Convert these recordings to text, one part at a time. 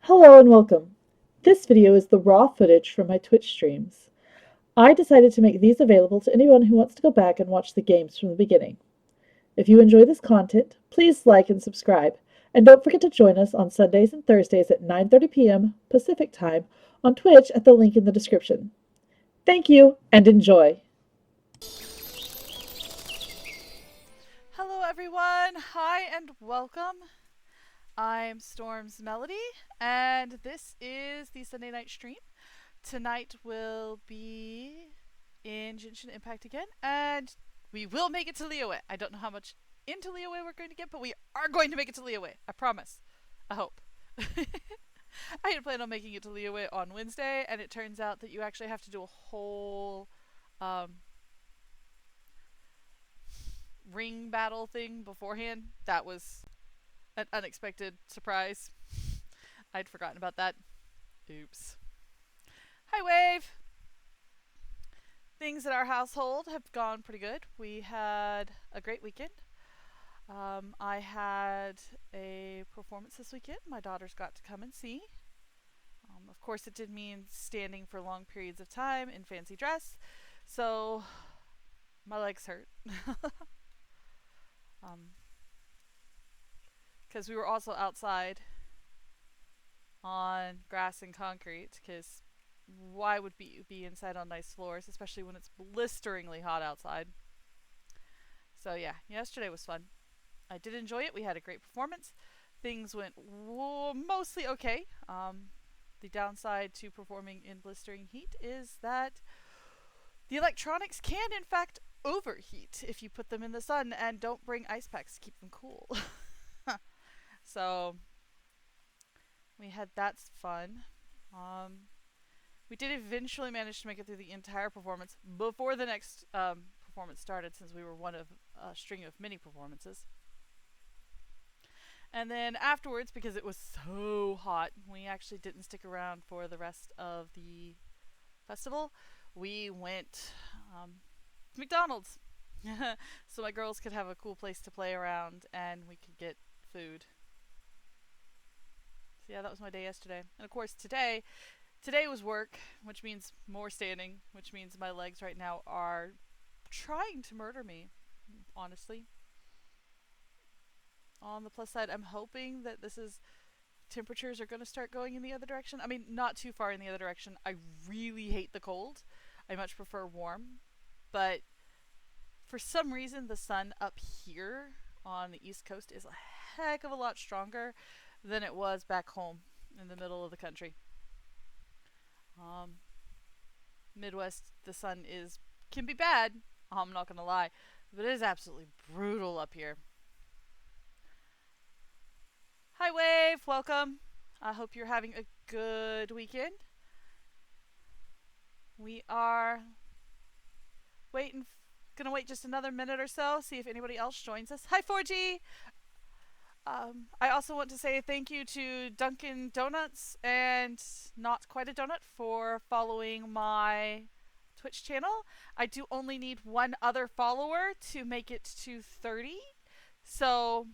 Hello and welcome. This video is the raw footage from my Twitch streams. I decided to make these available to anyone who wants to go back and watch the games from the beginning. If you enjoy this content, please like and subscribe, and don't forget to join us on Sundays and Thursdays at 9:30 p.m. Pacific Time on Twitch at the link in the description. Thank you and enjoy. Hello, everyone. Hi, and welcome. I'm Storm's Melody, and this is the Sunday night stream. Tonight will be in Genshin Impact again, and we will make it to Liyue. I don't know how much into Liyue we're going to get, but we are going to make it to Liyue. I promise. I hope. I had planned on making it to Liyue on Wednesday, and it turns out that you actually have to do a whole um, ring battle thing beforehand. That was an unexpected surprise. I'd forgotten about that. Oops. Hi, Wave! Things at our household have gone pretty good. We had a great weekend. I had a performance this weekend. My daughters got to come and see. Of course, it did mean standing for long periods of time in fancy dress, so my legs hurt. Because we were also outside on grass and concrete, because why would be inside on nice floors, especially when it's blisteringly hot outside. So yeah, yesterday was fun. I did enjoy it. We had a great performance. Things went mostly okay. The downside to performing in blistering heat is that the electronics can in fact overheat if you put them in the sun and don't bring ice packs to keep them cool. So we had that's fun. We did eventually manage to make it through the entire performance before the next performance started, since we were one of a string of mini performances. And then afterwards, because it was so hot, we actually didn't stick around for the rest of the festival. We went to McDonald's. So my girls could have a cool place to play around and we could get food. So yeah, that was my day yesterday. And of course today was work, which means more standing, which means my legs right now are trying to murder me, honestly. On the plus side, I'm hoping that this is temperatures are going to start going in the other direction. I mean, not too far in the other direction. I really hate the cold. I much prefer warm. But for some reason, the sun up here on the East Coast is a heck of a lot stronger than it was back home in the middle of the country. Midwest, the sun can be bad. I'm not gonna lie, but it is absolutely brutal up here. Hi, Wave. Welcome. I hope you're having a good weekend. We are gonna wait just another minute or so, see if anybody else joins us. Hi, 4G. I also want to say thank you to Dunkin' Donuts and Not Quite a Donut for following my Twitch channel. I do only need one other follower to make it to 30. So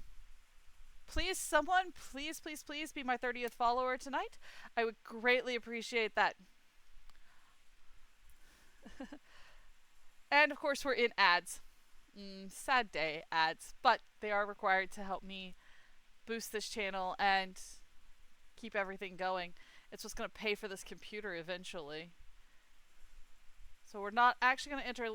please, someone, please, please, please be my 30th follower tonight. I would greatly appreciate that. And of course, we're in ads. Sad day, ads. But they are required to help me boost this channel and keep everything going. It's what's going to pay for this computer eventually. So we're not actually going to enter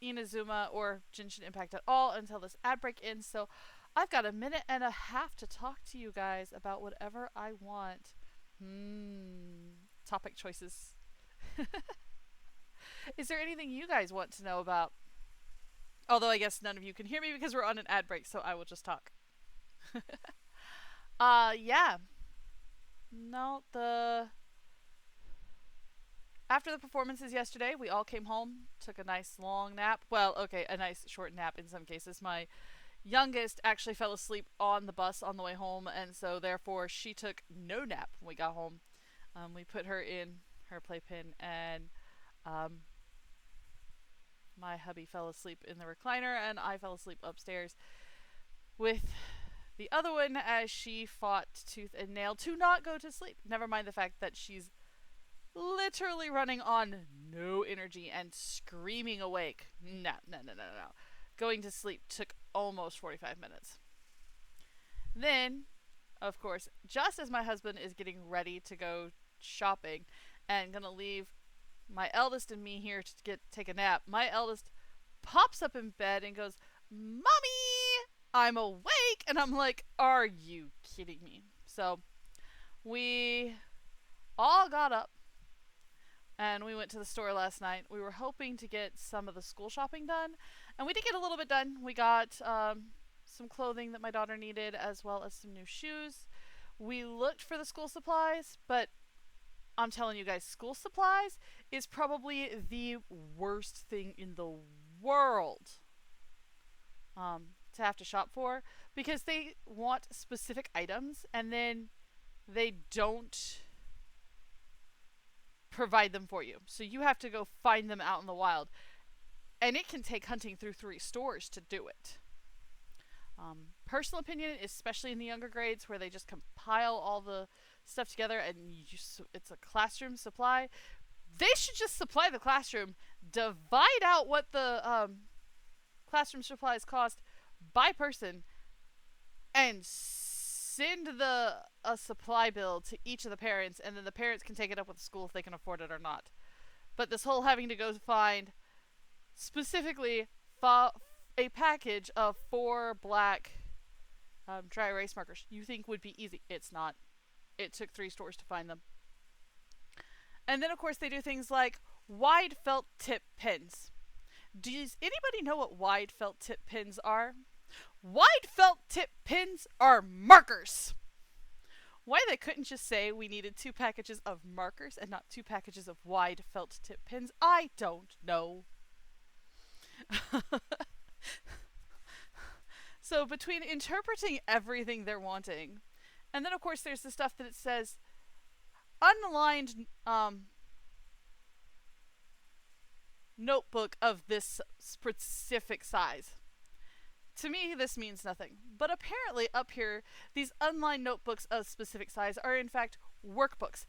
Inazuma or Genshin Impact at all until this ad break ends. So I've got a minute and a half to talk to you guys about whatever I want. Topic choices. Is there anything you guys want to know about? Although I guess none of you can hear me because we're on an ad break, so I will just talk. Yeah. No, after the performances yesterday, we all came home, took a nice long nap. Well, okay, a nice short nap in some cases. My youngest actually fell asleep on the bus on the way home, and so therefore she took no nap when we got home. We put her in her playpen, and my hubby fell asleep in the recliner, and I fell asleep upstairs with the other one as she fought tooth and nail to not go to sleep. Never mind the fact that she's literally running on no energy and screaming awake. No. Going to sleep took almost 45 minutes. Then, of course, just as my husband is getting ready to go shopping and gonna leave my eldest and me here to take a nap, my eldest pops up in bed and goes, "Mommy, I'm awake!" And I'm like, "Are you kidding me?" So we all got up and we went to the store last night. We were hoping to get some of the school shopping done, and we did get a little bit done. We got some clothing that my daughter needed, as well as some new shoes. We looked for the school supplies, but I'm telling you guys, school supplies is probably the worst thing in the world to have to shop for, because they want specific items and then they don't provide them for you. So you have to go find them out in the wild. And it can take hunting through 3 stores to do it. Personal opinion, especially in the younger grades where they just compile all the stuff together and it's a classroom supply, they should just supply the classroom, divide out what the classroom supplies cost by person, and send a supply bill to each of the parents, and then the parents can take it up with the school if they can afford it or not. But this whole having to go find specifically a package of 4 black dry erase markers you think would be easy. It's not. It took 3 stores to find them. And then, of course, they do things like wide felt tip pens. Does anybody know what wide felt tip pens are? Wide felt tip pens are markers. Why they couldn't just say we needed 2 packages of markers and not 2 packages of wide felt tip pens, I don't know. So between interpreting everything they're wanting, and then of course there's the stuff that it says unaligned notebook of this specific size. To me, this means nothing. But apparently up here, these unlined notebooks of specific size are in fact workbooks.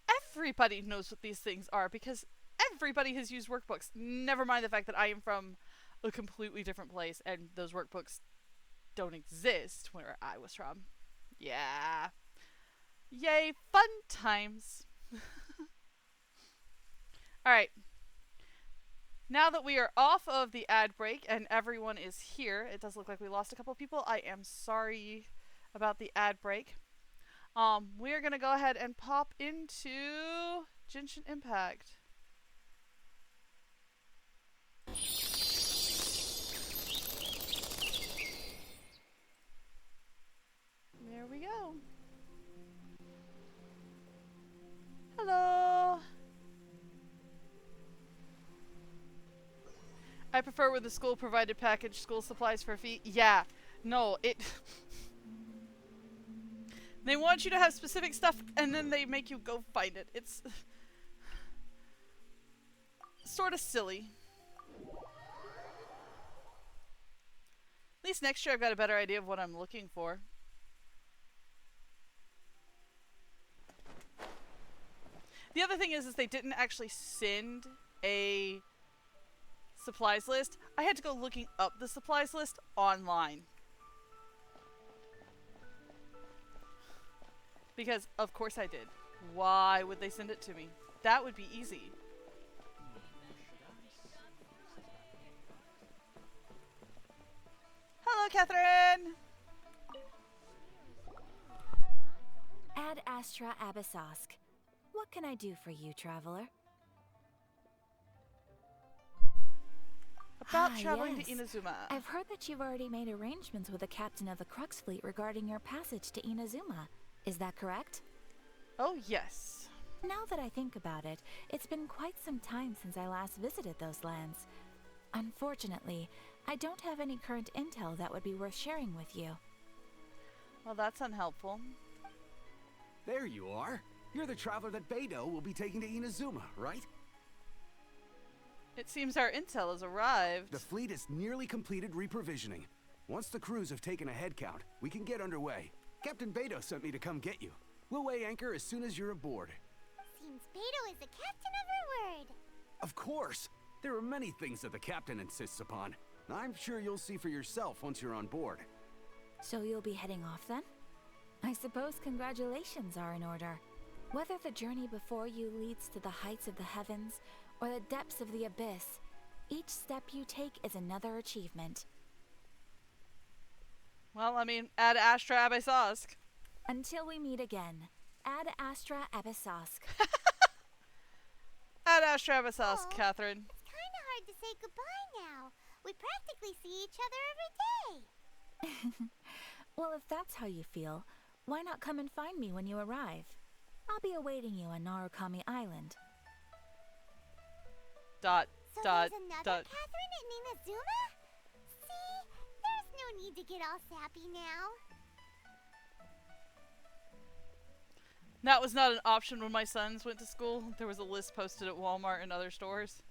Everybody knows what these things are because everybody has used workbooks. Never mind the fact that I am from a completely different place and those workbooks don't exist where I was from. Yeah. Yay, fun times. Alright. Now that we are off of the ad break and everyone is here, it does look like we lost a couple of people. I am sorry about the ad break. We are going to go ahead and pop into Genshin Impact. There we go. Hello. I prefer with the school provided package school supplies for a fee. Yeah. No, they want you to have specific stuff and then they make you go find it. It's sort of silly. At least next year I've got a better idea of what I'm looking for. The other thing is they didn't actually send a supplies list. I had to go looking up the supplies list online. Because of course I did. Why would they send it to me? That would be easy. Hello, Catherine! Ad Astra Abyssosque. What can I do for you, traveler? About traveling yes. to Inazuma. I've heard that you've already made arrangements with the captain of the Crux Fleet regarding your passage to Inazuma. Is that correct? Oh, yes. Now that I think about it, it's been quite some time since I last visited those lands. Unfortunately, I don't have any current intel that would be worth sharing with you. Well, that's unhelpful. There you are. You're the traveler that Beidou will be taking to Inazuma, right? It seems our intel has arrived. The fleet has nearly completed reprovisioning. Once the crews have taken a head count, we can get underway. Captain Beidou sent me to come get you. We'll weigh anchor as soon as you're aboard. Seems Beidou is the captain of her word. Of course! There are many things that the captain insists upon. I'm sure you'll see for yourself once you're on board. So you'll be heading off then? I suppose congratulations are in order. Whether the journey before you leads to the heights of the heavens or the depths of the abyss, each step you take is another achievement. Well, I mean, Ad Astra Abyssosque. Until we meet again, Ad Astra Abyssosque. Ad Astra Abyssosque, Aw. Catherine. It's kind of hard to say goodbye now. We practically see each other every day. Well, if that's how you feel, why not come and find me when you arrive? I'll be awaiting you on Narukami Island. Dot, So dot, there's another dot. Catherine in Inazuma? See? There's no need to get all sappy now. That was not an option when my sons went to school. There was a list posted at Walmart and other stores.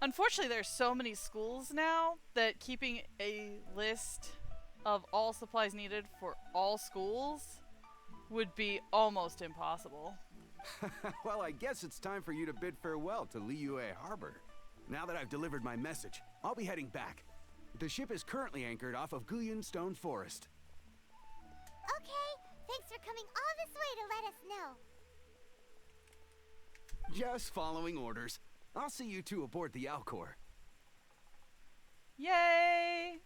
Unfortunately, there's so many schools now that keeping a list of all supplies needed for all schools would be almost impossible. Well, I guess it's time for you to bid farewell to Liyue Harbor. Now that I've delivered my message, I'll be heading back. The ship is currently anchored off of Guyan Stone Forest. Okay, thanks for coming all this way to let us know. Just following orders. I'll see you two aboard the Alcor. Yay!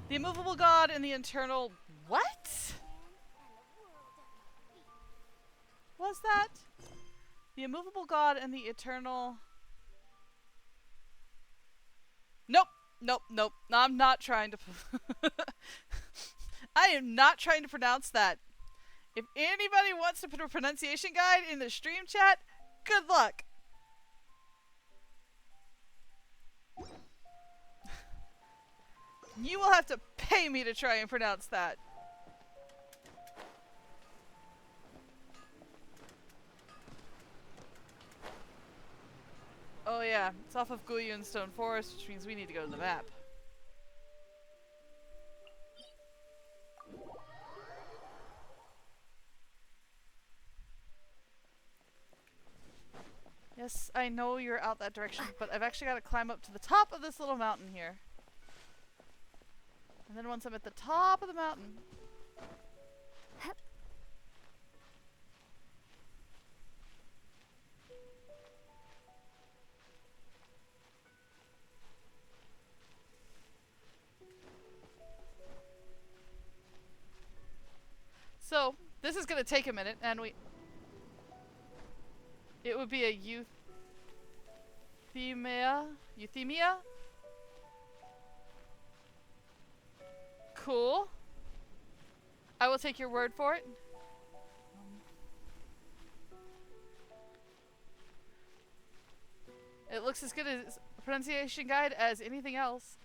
The immovable god and the eternal... What? Was that? The immovable god and the eternal... Nope! Nope, nope. I'm not trying to... I am not trying to pronounce that. If anybody wants to put a pronunciation guide in the stream chat, good luck. You will have to pay me to try and pronounce that. Oh yeah, it's off of Guyan Stone Forest, which means we need to go to the map. Yes, I know you're out that direction, but I've actually got to climb up to the top of this little mountain here. And then once I'm at the top of the mountain... So, this is going to take a minute, and it would be a euthymia? Cool. I will take your word for it. It looks as good as a pronunciation guide as anything else.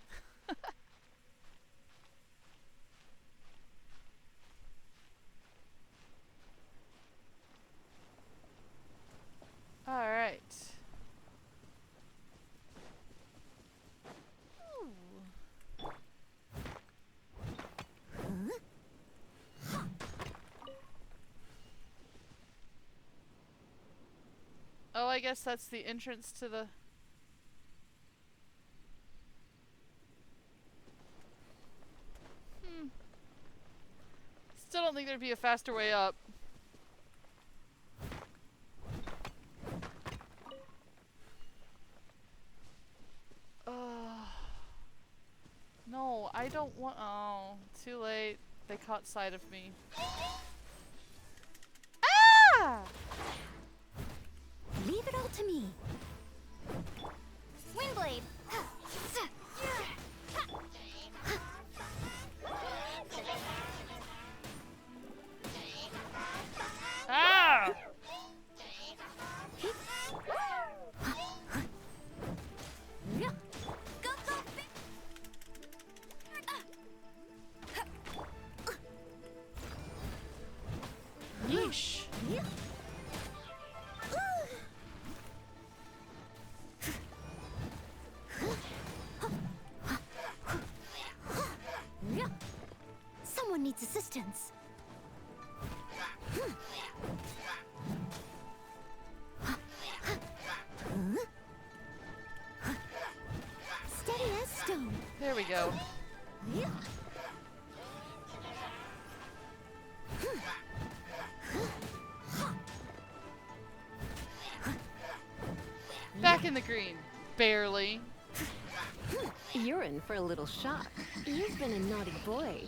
Alright. Oh, I guess that's the entrance to the... Still don't think there'd be a faster way up. No, I don't want... Oh, too late. They caught sight of me. Ah! Leave it all to me. Windblade. Ah! Yeesh. Anyone needs assistance. Steady as stone. There we go. Back in the green. Barely. You're in for a little shock. You've been a naughty boy.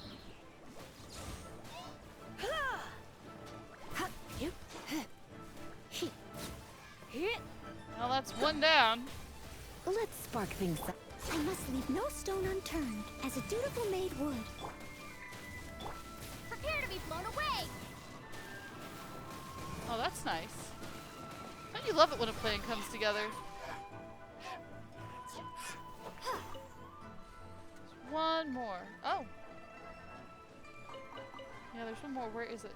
Well, that's one down. Let's spark things up. I must leave no stone unturned, as a dutiful maid would. Prepare to be blown away! Oh, that's nice. Don't you love it when a plan comes together? There's one more. Oh. Yeah, there's one more. Where is it?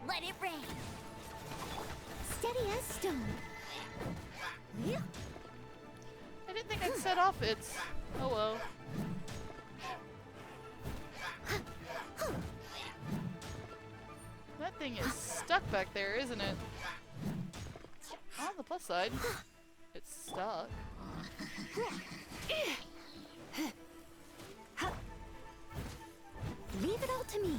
Let it rain. Steady as stone. I didn't think I'd set off its... Oh well. That thing is stuck back there, isn't it? On the plus side, it's stuck. Leave it all to me.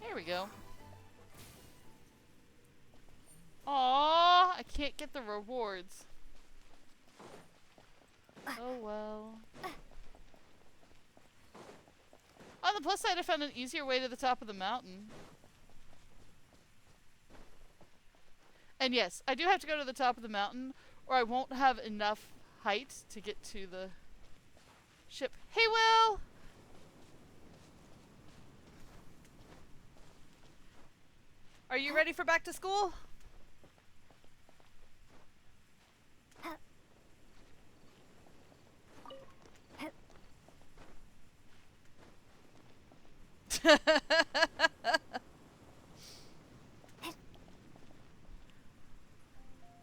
There we go. Aww, I can't get the rewards. Oh well. On the plus side, I found an easier way to the top of the mountain. And yes, I do have to go to the top of the mountain, or I won't have enough height to get to the ship. Hey, Will! Are you ready for back to school?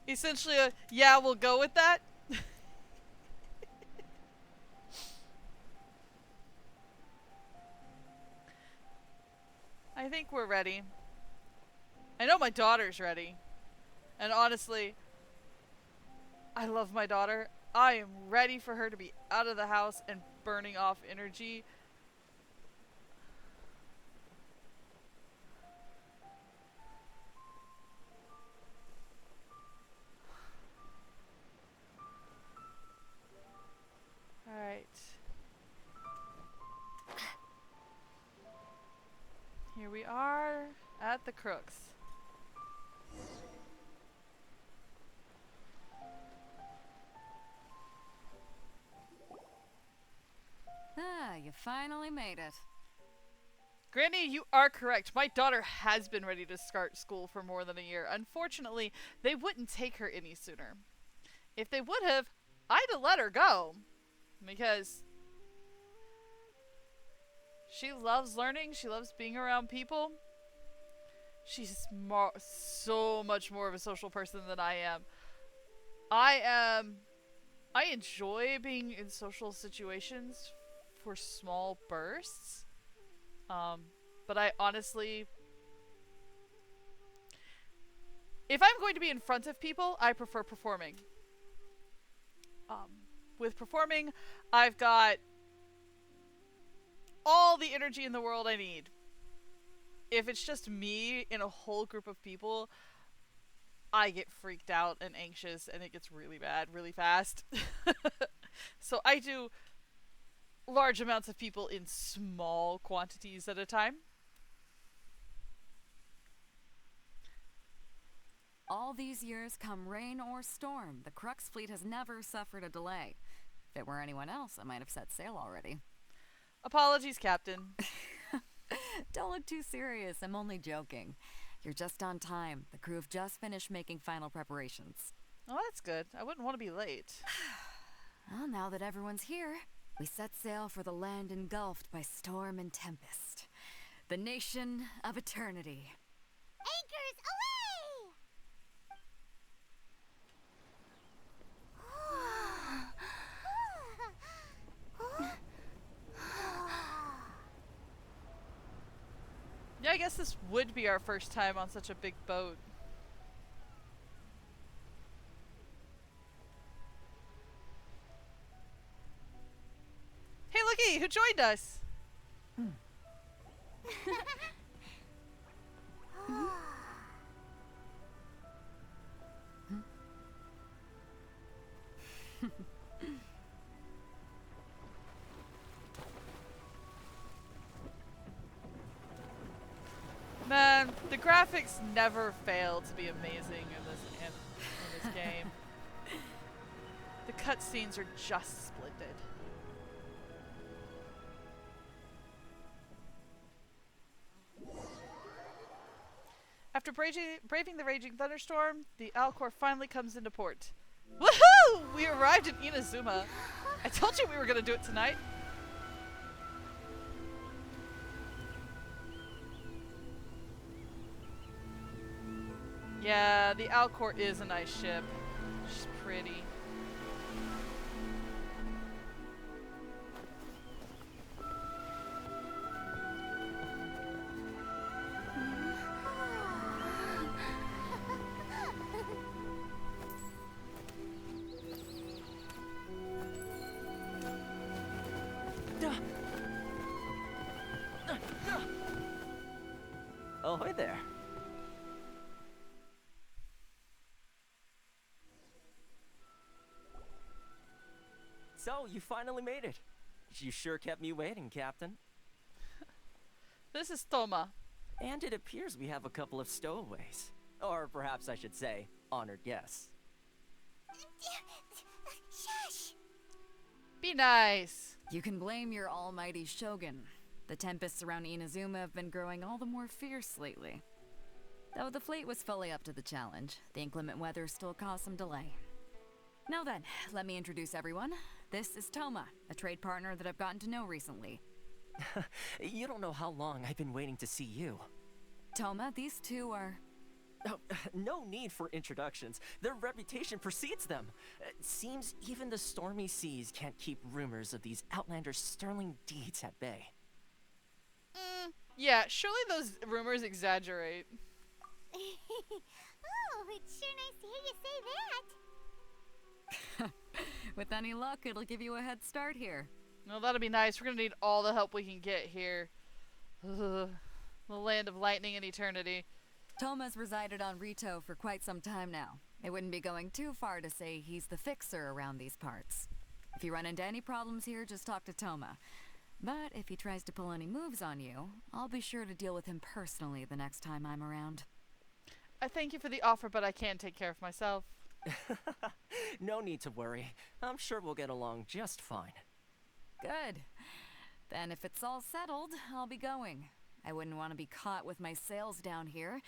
Essentially yeah, we'll go with that. I think we're ready. I know my daughter's ready. And honestly, I love my daughter. I am ready for her to be out of the house and burning off energy. Alright. Here we are at the Crooks. Ah, you finally made it. Granny, you are correct. My daughter has been ready to start school for more than a year. Unfortunately, they wouldn't take her any sooner. If they would have, I'd have let her go. Because she loves learning. She loves being around people. She's so much more of a social person than I am. I enjoy being in social situations for small bursts. But I honestly, if I'm going to be in front of people, I prefer performing. With performing, I've got all the energy in the world I need. If it's just me in a whole group of people, I get freaked out and anxious and it gets really bad really fast. So I do large amounts of people in small quantities at a time. All these years, come rain or storm, the Crux fleet has never suffered a delay. If it were anyone else, I might have set sail already. Apologies, Captain. Don't look too serious, I'm only joking. You're just on time. The crew have just finished making final preparations. Oh, that's good. I wouldn't want to be late. Well, now that everyone's here, we set sail for the land engulfed by storm and tempest. The Nation of Eternity. Anchors away! Yeah, I guess this would be our first time on such a big boat. Hey, looky, who joined us? Man, the graphics never fail to be amazing in this game. The cutscenes are just splendid. After braving the raging thunderstorm, the Alcor finally comes into port. Woohoo! We arrived in Inazuma. I told you we were gonna do it tonight. Yeah, the Alcor is a nice ship. She's pretty. Ahoy there. So, you finally made it. You sure kept me waiting, Captain. This is Thoma. And it appears we have a couple of stowaways. Or perhaps I should say, honored guests. Shush! Be nice. You can blame your almighty shogun. The tempests around Inazuma have been growing all the more fierce lately. Though the fleet was fully up to the challenge, the inclement weather still caused some delay. Now then, let me introduce everyone. This is Thoma, a trade partner that I've gotten to know recently. You don't know how long I've been waiting to see you. Thoma, these two are... Oh, no need for introductions. Their reputation precedes them. Seems even the stormy seas can't keep rumors of these outlanders' sterling deeds at bay. Yeah, surely those rumors exaggerate. Oh, it's sure nice to hear you say that. With any luck, it'll give you a head start here. Well, that'll be nice. We're gonna need all the help we can get here. Ugh. The land of lightning and eternity. Thoma's resided on Rito for quite some time now. It wouldn't be going too far to say he's the fixer around these parts. If you run into any problems here, just talk to Thoma. But if he tries to pull any moves on you, I'll be sure to deal with him personally the next time I'm around. I thank you for the offer, but I can take care of myself. No need to worry. I'm sure we'll get along just fine. Good. Then if it's all settled, I'll be going. I wouldn't want to be caught with my sails down here.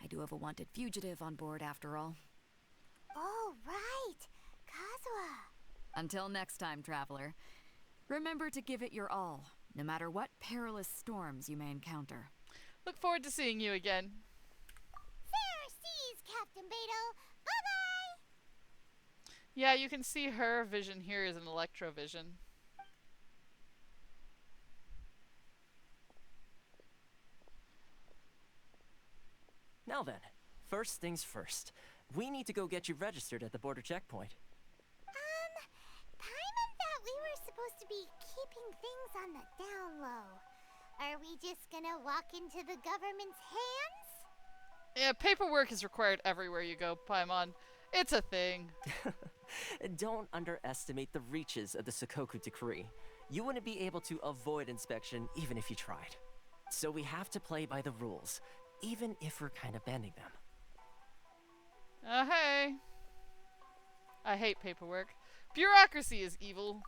I do have a wanted fugitive on board after all. Oh, right. Kazuha. Until next time, traveler. Remember to give it your all, no matter what perilous storms you may encounter. Look forward to seeing you again. Fair seas, Captain Beto. Bye-bye. Yeah, you can see her vision here is an electrovision. Now then, first things first. We need to go get you registered at the border checkpoint. Paimon thought we were supposed to be keeping things on the down low. Are we just gonna walk into the government's hands? Yeah, paperwork is required everywhere you go, Paimon. It's a thing. Don't underestimate the reaches of the Sakoku Decree. You wouldn't be able to avoid inspection even if you tried. So we have to play by the rules, even if we're kind of bending them. Hey. I hate paperwork. Bureaucracy is evil.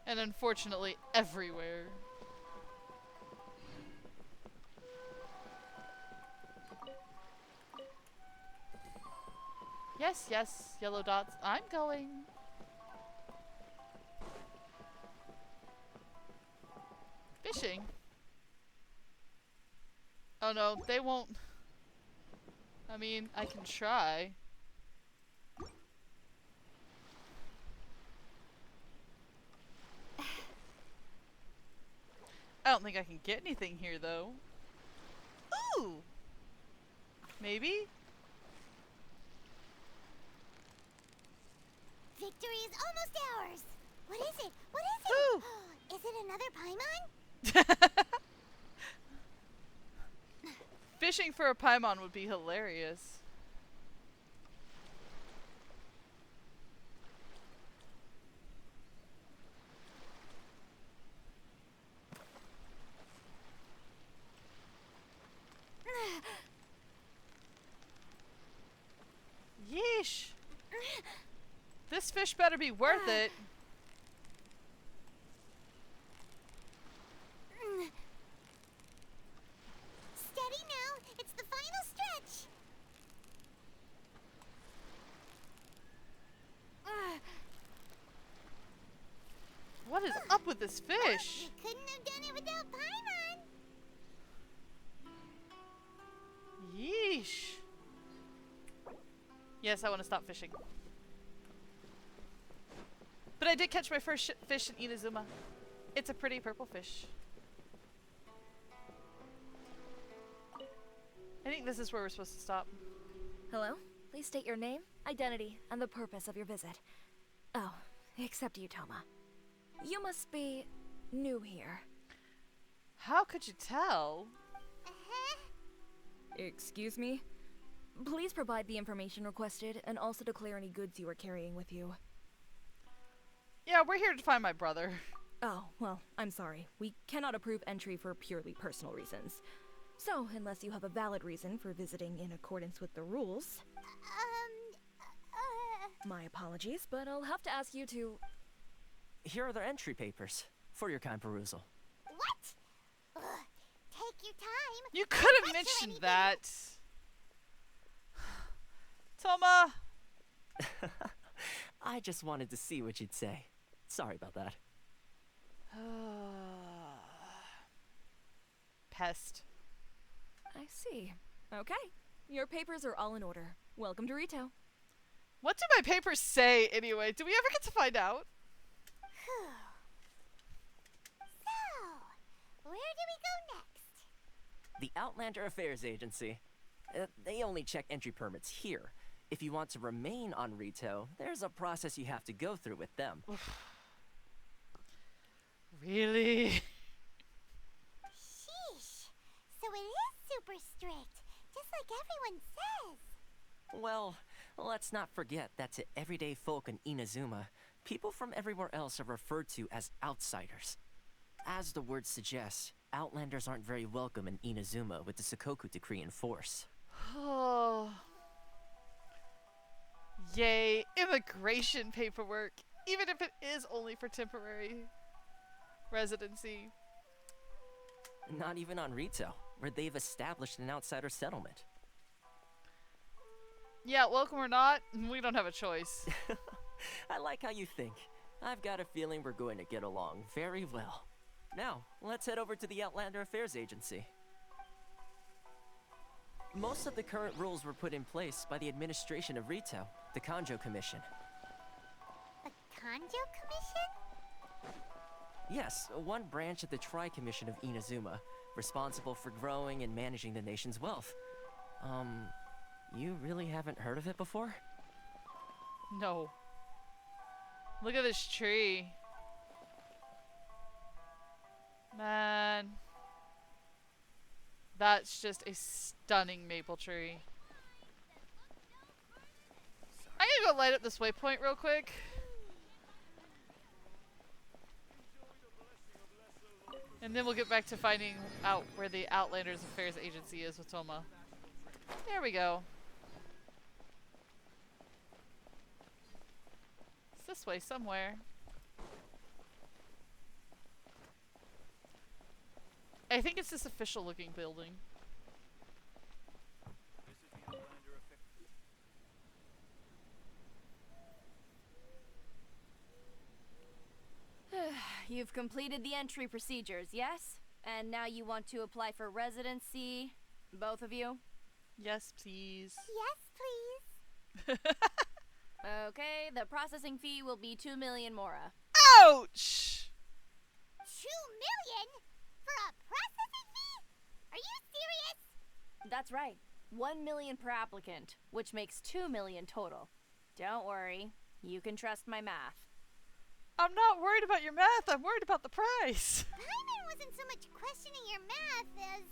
And unfortunately, everywhere. Yes, yes, yellow dots. I'm going. Fishing? Oh no, they won't. I mean, I can try. I don't think I can get anything here though. Ooh! Maybe? Victory is almost ours. What is it? What is Ooh! it? Is it another Paimon? Fishing for a Paimon would be hilarious. Yeesh. This fish better be worth it. Steady now. It's the final stretch. What is up with this fish? You couldn't have done it without Paimon. Yeesh. Yes, I want to stop fishing. But I did catch my first fish in Inazuma. It's a pretty purple fish. I think this is where we're supposed to stop. Hello? Please state your name, identity, and the purpose of your visit. Oh, except you, Toma. You must be new here. How could you tell? Excuse me? Please provide the information requested and also declare any goods you are carrying with you. Yeah, we're here to find my brother. Oh, well, I'm sorry. We cannot approve entry for purely personal reasons. So, unless you have a valid reason for visiting in accordance with the rules... My apologies, but I'll have to ask you to... Here are their entry papers for your kind perusal. What? Ugh. Take your time. You could have mentioned that. Toma! I just wanted to see what you'd say. Sorry about that. Pest. I see. Okay. Your papers are all in order. Welcome to Rito. What do my papers say anyway? Do we ever get to find out? So, where do we go next? The Outlander Affairs Agency. They only check entry permits here. If you want to remain on Rito, there's a process you have to go through with them. Really? Sheesh. So it is super strict, just like everyone says. Well, let's not forget that to everyday folk in Inazuma, people from everywhere else are referred to as outsiders. As the word suggests, Outlanders aren't very welcome in Inazuma with the Sakoku Decree in force. Oh. Yay, immigration paperwork, even if it is only for temporary residency. Not even on Rito, where they've established an outsider settlement. Yeah, welcome or not, we don't have a choice. I like how you think. I've got a feeling we're going to get along very well. Now, let's head over to the Outlander Affairs Agency. Most of the current rules were put in place by the administration of Rito, the Kanjo Commission. The Kanjo Commission? Yes, one branch of the Tri-Commission of Inazuma, responsible for growing and managing the nation's wealth. You really haven't heard of it before? No. Look at this tree. Man. That's just a stunning maple tree. I'm gonna go light up this waypoint real quick. And then we'll get back to finding out where the Outlanders Affairs Agency is with Toma. There we go. It's this way somewhere. I think it's this official looking building. you've completed the entry procedures, yes? And now you want to apply for residency, both of you? Yes, please. Yes, please. Okay, the processing fee will be 2 million mora. Ouch! 2 million? For a processing fee? Are you serious? That's right. 1 million per applicant, which makes 2 million total. Don't worry, you can trust my math. I'm not worried about your math, I'm worried about the price. Paimon wasn't so much questioning your math as...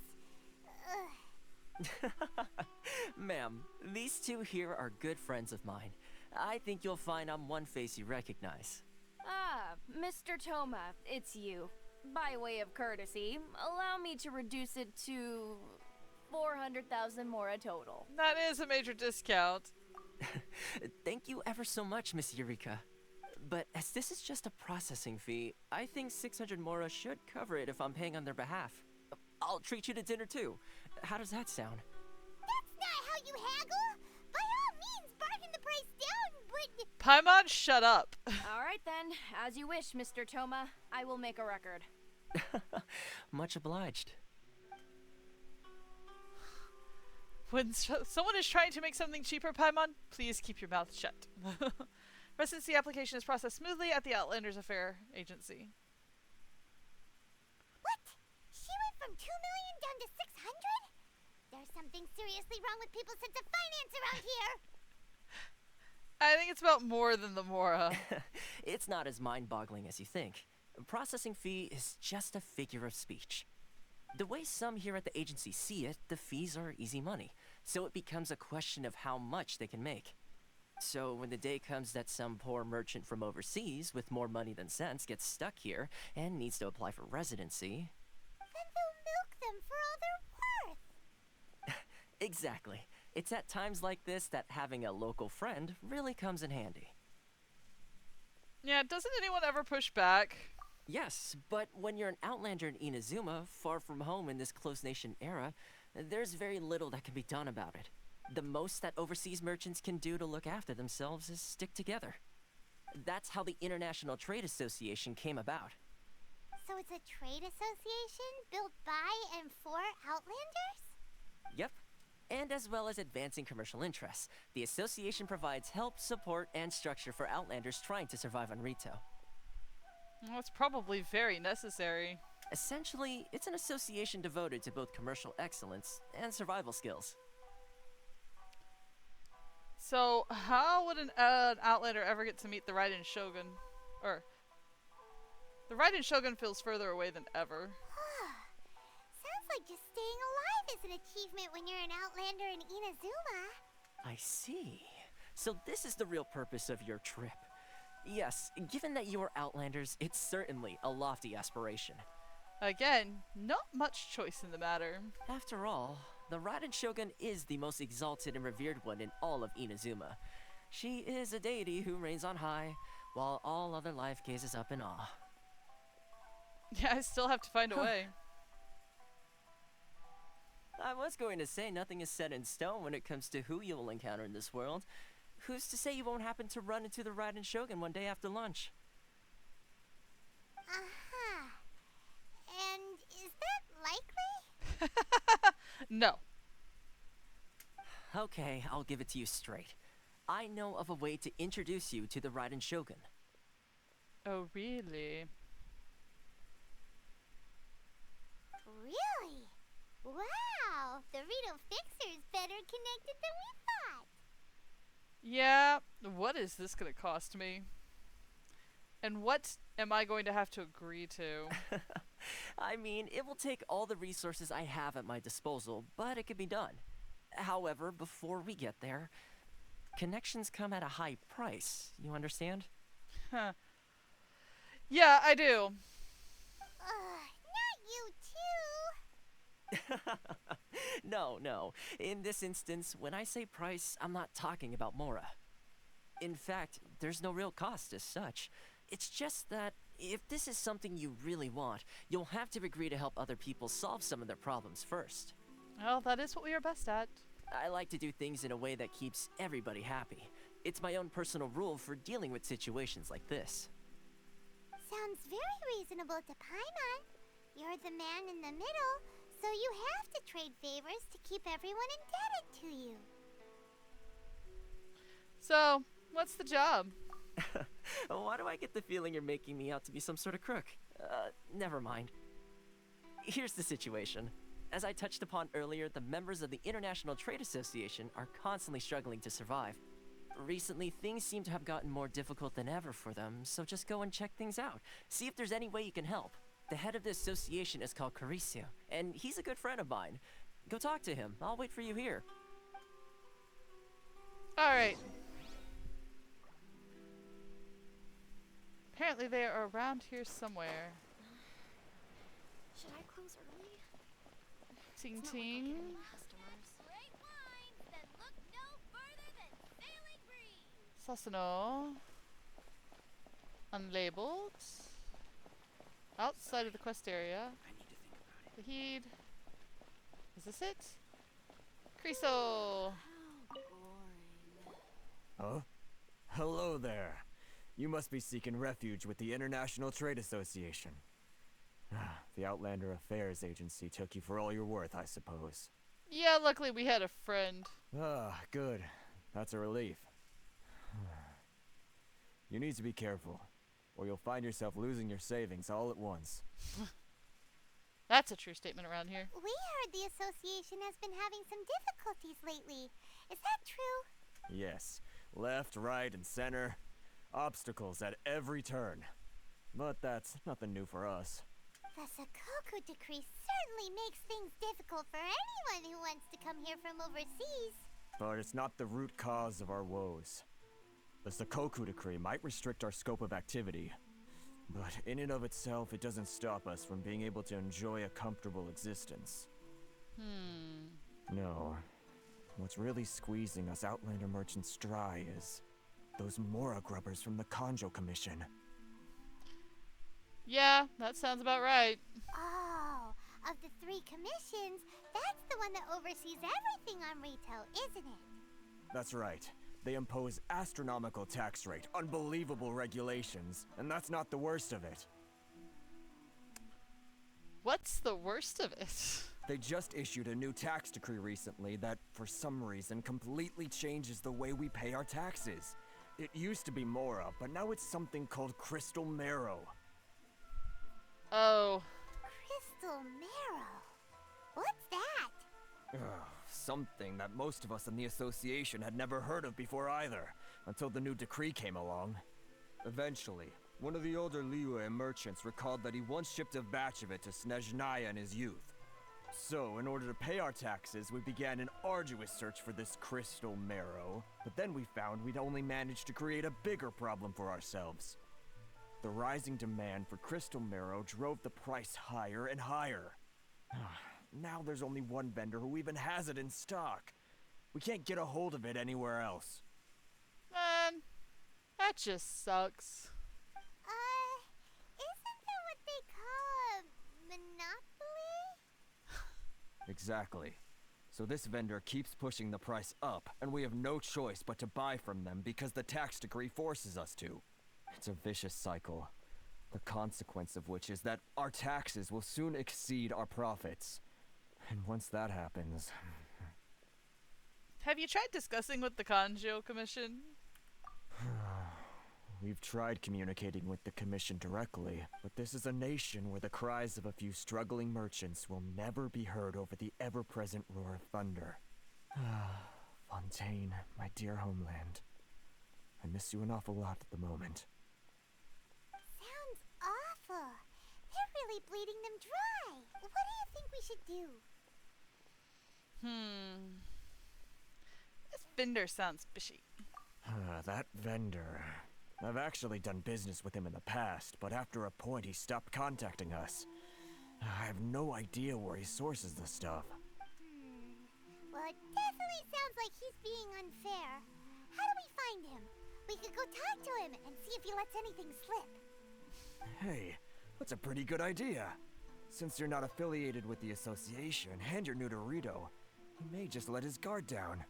Ma'am, these two here are good friends of mine. I think you'll find I'm one face you recognize. Ah, Mr. Toma, it's you. By way of courtesy, allow me to reduce it to 400,000 mora total. That is a major discount. Thank you ever so much, Miss Eureka. But as this is just a processing fee, I think 600 mora should cover it if I'm paying on their behalf. I'll treat you to dinner too. How does that sound? That's not how you haggle! By all means, bargain the price down, but... Paimon, shut up. Alright then, as you wish, Mr. Toma. I will make a record. Much obliged. When someone is trying to make something cheaper, Paimon, please keep your mouth shut. Residency application is processed smoothly at the Outlanders Affair Agency. What? She went from 2 million down to 600? There's something seriously wrong with people's sense of finance around here! I think it's about more than the mora. It's not as mind-boggling as you think. Processing fee is just a figure of speech. The way some here at the agency see it, the fees are easy money, so it becomes a question of how much they can make. So when the day comes that some poor merchant from overseas with more money than sense gets stuck here and needs to apply for residency... Then they'll milk them for all they're worth! Exactly. It's at times like this that having a local friend really comes in handy. Yeah, doesn't anyone ever push back? Yes, but when you're an outlander in Inazuma, far from home in this closed nation era, there's very little that can be done about it. The most that overseas merchants can do to look after themselves is stick together. That's how the International Trade Association came about. So it's a trade association built by and for Outlanders? Yep. And as well as advancing commercial interests, the association provides help, support, and structure for Outlanders trying to survive on Rito. Well, it's probably very necessary. Essentially, it's an association devoted to both commercial excellence and survival skills. So, how would an Outlander ever get to meet the Raiden Shogun? Or, the Raiden Shogun feels further away than ever. Sounds like just staying alive is an achievement when you're an Outlander in Inazuma. I see. So this is the real purpose of your trip. Yes, given that you are Outlanders, it's certainly a lofty aspiration. Again, not much choice in the matter. After all, the Raiden Shogun is the most exalted and revered one in all of Inazuma. She is a deity who reigns on high, while all other life gazes up in awe. Yeah, I still have to find a way. I was going to say nothing is set in stone when it comes to who you will encounter in this world. Who's to say you won't happen to run into the Raiden Shogun one day after lunch? Uh-huh. And is that likely? No. Okay, I'll give it to you straight. I know of a way to introduce you to the Raiden Shogun. Oh, really? Really? Wow! The Rito Fixer's better connected than we thought! Yeah, what is this gonna cost me? And what am I going to have to agree to? I mean, it will take all the resources I have at my disposal, but it can be done. However, before we get there, connections come at a high price, you understand? Huh. Yeah, I do. Not you too! No. In this instance, when I say price, I'm not talking about Mora. In fact, there's no real cost as such. It's just that if this is something you really want, you'll have to agree to help other people solve some of their problems first. Well, that is what we are best at. I like to do things in a way that keeps everybody happy. It's my own personal rule for dealing with situations like this. Sounds very reasonable to Paimon. You're the man in the middle, so you have to trade favors to keep everyone indebted to you. So, what's the job? Why do I get the feeling you're making me out to be some sort of crook? Never mind. Here's the situation. As I touched upon earlier, the members of the International Trade Association are constantly struggling to survive. Recently, things seem to have gotten more difficult than ever for them, so just go and check things out. See if there's any way you can help. The head of the association is called Caricio, and he's a good friend of mine. Go talk to him. I'll wait for you here. Alright. Apparently they are around here somewhere. Should I close early? Ting It's not like I'll ting. get any customers. Great wines that look no further than sailing breeze. Sasano. Unlabeled. Outside of the quest area. Vahid. Is this it? Criso! Huh? Hello there. You must be seeking refuge with the International Trade Association. The Outlander Affairs Agency took you for all you're worth, I suppose. Yeah, luckily we had a friend. Ah, good. That's a relief. You need to be careful, or you'll find yourself losing your savings all at once. That's a true statement around here. We heard the association has been having some difficulties lately. Is that true? Yes, left, right, and center. Obstacles at every turn. But that's nothing new for us. The Sakoku Decree certainly makes things difficult for anyone who wants to come here from overseas. But it's not the root cause of our woes. The Sakoku Decree might restrict our scope of activity, but in and of itself, it doesn't stop us from being able to enjoy a comfortable existence. No. What's really squeezing us Outlander merchants dry is those Mora grubbers from the Kanjo Commission. Yeah, that sounds about right. Oh, of the 3 commissions, that's the one that oversees everything on retail, isn't it? That's right. They impose astronomical tax rate, unbelievable regulations, and that's not the worst of it. What's the worst of it? They just issued a new tax decree recently that, for some reason, completely changes the way we pay our taxes. It used to be Mora, but now it's something called Crystal Marrow. Oh. Crystal Marrow? What's that? Something that most of us in the association had never heard of before either, until the new decree came along. Eventually, one of the older Liyue merchants recalled that he once shipped a batch of it to Snezhnaya in his youth. So, in order to pay our taxes, we began an arduous search for this Crystal Marrow, but then we found we'd only managed to create a bigger problem for ourselves. The rising demand for Crystal Marrow drove the price higher and higher. Now there's only one vendor who even has it in stock. We can't get a hold of it anywhere else. Man, that just sucks. Isn't that what they call a monopoly? Exactly. So this vendor keeps pushing the price up, and we have no choice but to buy from them because the tax decree forces us to. It's a vicious cycle, the consequence of which is that our taxes will soon exceed our profits. And once that happens... Have you tried discussing with the Kanjo Commission? We've tried communicating with the Commission directly, but this is a nation where the cries of a few struggling merchants will never be heard over the ever-present roar of thunder. Fontaine, my dear homeland. I miss you an awful lot at the moment. Sounds awful. They're really bleeding them dry. What do you think we should do? This vendor sounds fishy. That vendor... I've actually done business with him in the past, but after a point he stopped contacting us. I have no idea where he sources the stuff. Well, it definitely sounds like he's being unfair. How do we find him? We could go talk to him and see if he lets anything slip. Hey, that's a pretty good idea. Since you're not affiliated with the association and you're new to Rito, he may just let his guard down.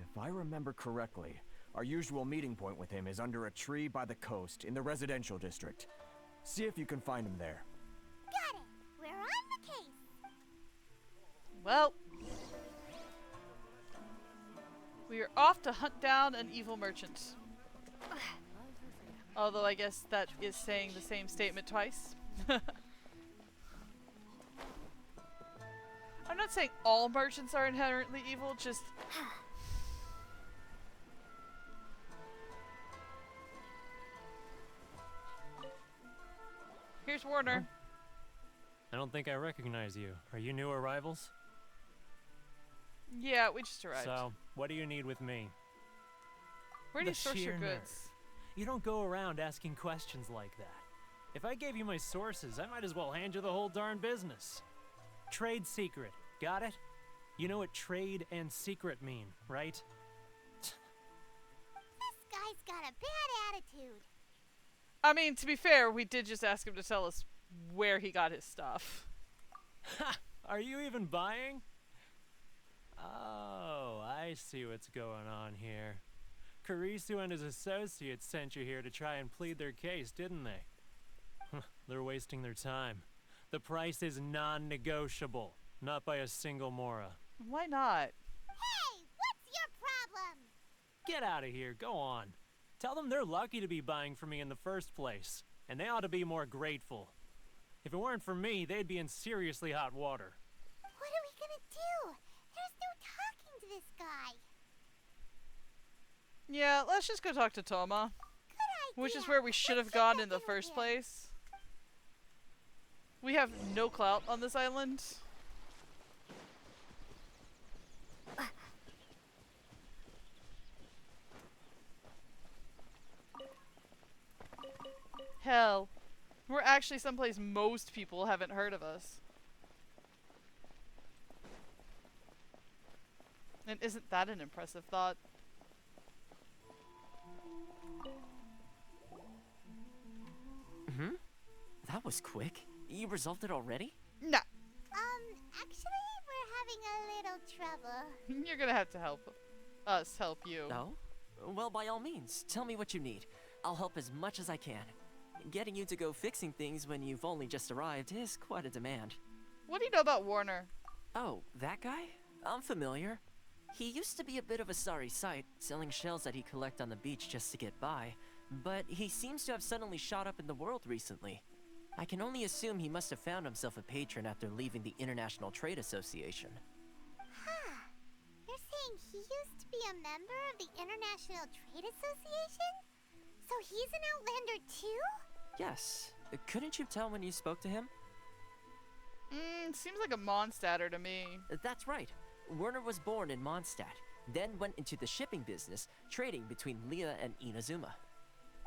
If I remember correctly, Our usual meeting point with him is under a tree by the coast in the residential district. See if you can find him there. Got it! We're on the case! Well, we are off to hunt down an evil merchant. Although I guess that is saying the same statement twice. I'm not saying all merchants are inherently evil, just... Here's Warner. I don't think I recognize you. Are you new arrivals? Yeah, we just arrived. So, what do you need with me? Where do you The source your sheer goods? nerve. You don't go around asking questions like that. If I gave you my sources, I might as well hand you the whole darn business. Trade secret. Got it? You know what trade and secret mean, right? This guy's got a bad attitude. I mean, to be fair, we did just ask him to tell us where he got his stuff. Ha! Are you even buying? Oh, I see what's going on here. Kurisu and his associates sent you here to try and plead their case, didn't they? They're wasting their time. The price is non-negotiable, not by a single Mora. Why not? Hey, what's your problem? Get out of here, go on. Tell them they're lucky to be buying from me in the first place, and they ought to be more grateful. If it weren't for me, they'd be in seriously hot water. What are we gonna do? There's no talking to this guy. Yeah, let's just go talk to Toma. Good idea. Which is where we should have Let's get gone back in the over first here. place. We have no clout on this island. Hell, we're actually someplace most people haven't heard of us. And isn't that an impressive thought? That was quick. You resolved it already? Nah, Actually, we're having a little trouble. you're gonna have to help us help you. Oh? Well, by all means, tell me what you need. I'll help as much as I can. Getting you to go fixing things when you've only just arrived is quite a demand. What do you know about Warner? Oh, that guy? I'm familiar. He used to be a bit of a sorry sight, selling shells that he collect on the beach just to get by, but he seems to have suddenly shot up in the world recently. I can only assume he must have found himself a patron after leaving the International Trade Association. Huh. You're saying he used to be a member of the International Trade Association? So he's an Outlander too? Yes. Couldn't you tell when you spoke to him? Seems like a Mondstadter to me. That's right. Werner was born in Mondstadt, then went into the shipping business, trading between Leah and Inazuma.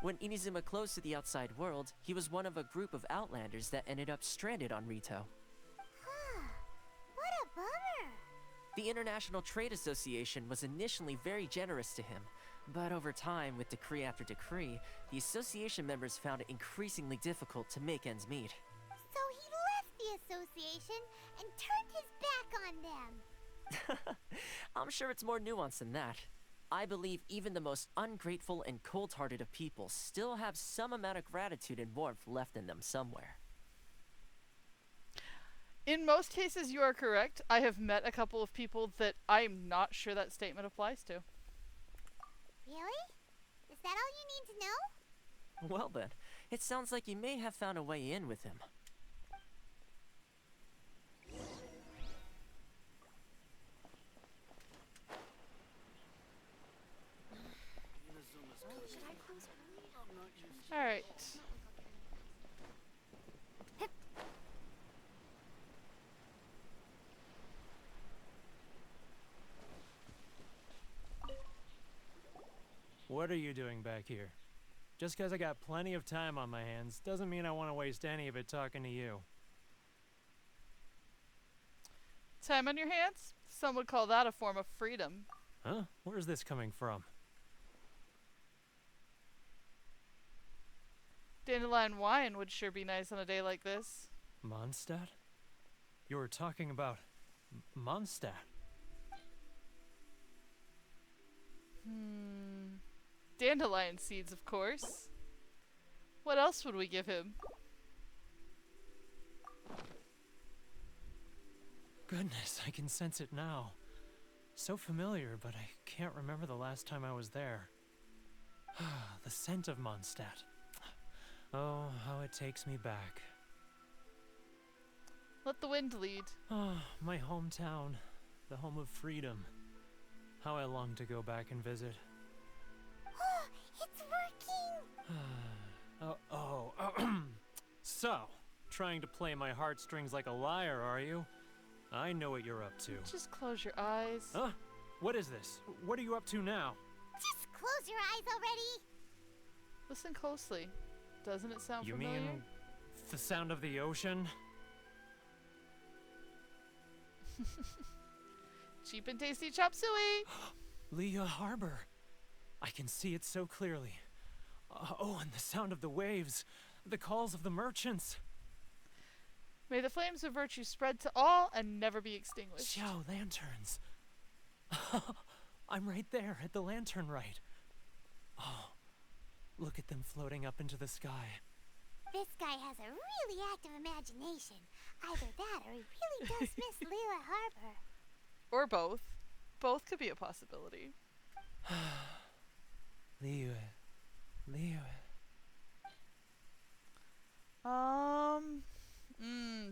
When Inazuma closed to the outside world, he was one of a group of Outlanders that ended up stranded on Rito. Huh. What a bummer. The International Trade Association was initially very generous to him, but over time, with decree after decree, the association members found it increasingly difficult to make ends meet. So he left the association and turned his back on them. I'm sure it's more nuanced than that. I believe even the most ungrateful and cold-hearted of people still have some amount of gratitude and warmth left in them somewhere. In most cases, you are correct. I have met a couple of people that I'm not sure that statement applies to. Really? Is that all you need to know? Well then, it sounds like you may have found a way in with him. Alright. What are you doing back here? Just because I got plenty of time on my hands doesn't mean I want to waste any of it talking to you. Time on your hands? Some would call that a form of freedom. Huh? Where's this coming from? Dandelion wine would sure be nice on a day like this. Mondstadt? You were talking about Mondstadt. Dandelion seeds, of course. What else would we give him? Goodness, I can sense it now. So familiar, but I can't remember the last time I was there. The scent of Mondstadt. Oh, how it takes me back. Let the wind lead. Oh, my hometown. The home of freedom. How I long to go back and visit. It's working! So, trying to play my heartstrings like a liar, are you? I know what you're up to. Just close your eyes. Huh? What is this? What are you up to now? Just close your eyes already! Listen closely. Doesn't it sound You familiar? mean the sound of the ocean? Cheap and tasty chop suey! Liyue Harbor. I can see it so clearly. Oh, and the sound of the waves. The calls of the merchants. May the flames of virtue spread to all and never be extinguished. Xiao lanterns. I'm right there at the lantern right. Oh, look at them floating up into the sky. This guy has a really active imagination. Either that or he really does miss Liyue Harbor. Or both. Both could be a possibility. Liyue.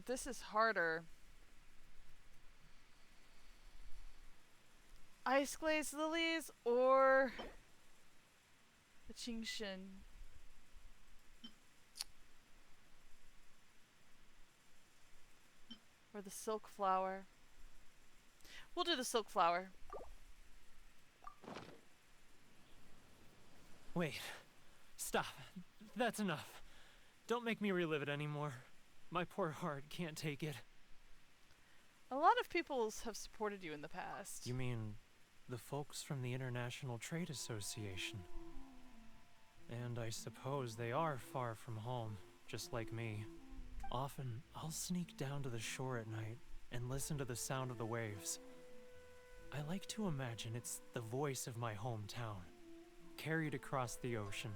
This is harder. Ice glazed lilies or the Qingshan. Or the silk flower. We'll do the silk flower. Wait. Stop. That's enough. Don't make me relive it anymore. My poor heart can't take it. A lot of peoples have supported you in the past. You mean the folks from the International Trade Association? And I suppose they are far from home, just like me. Often, I'll sneak down to the shore at night and listen to the sound of the waves. I like to imagine it's the voice of my hometown, carried across the ocean.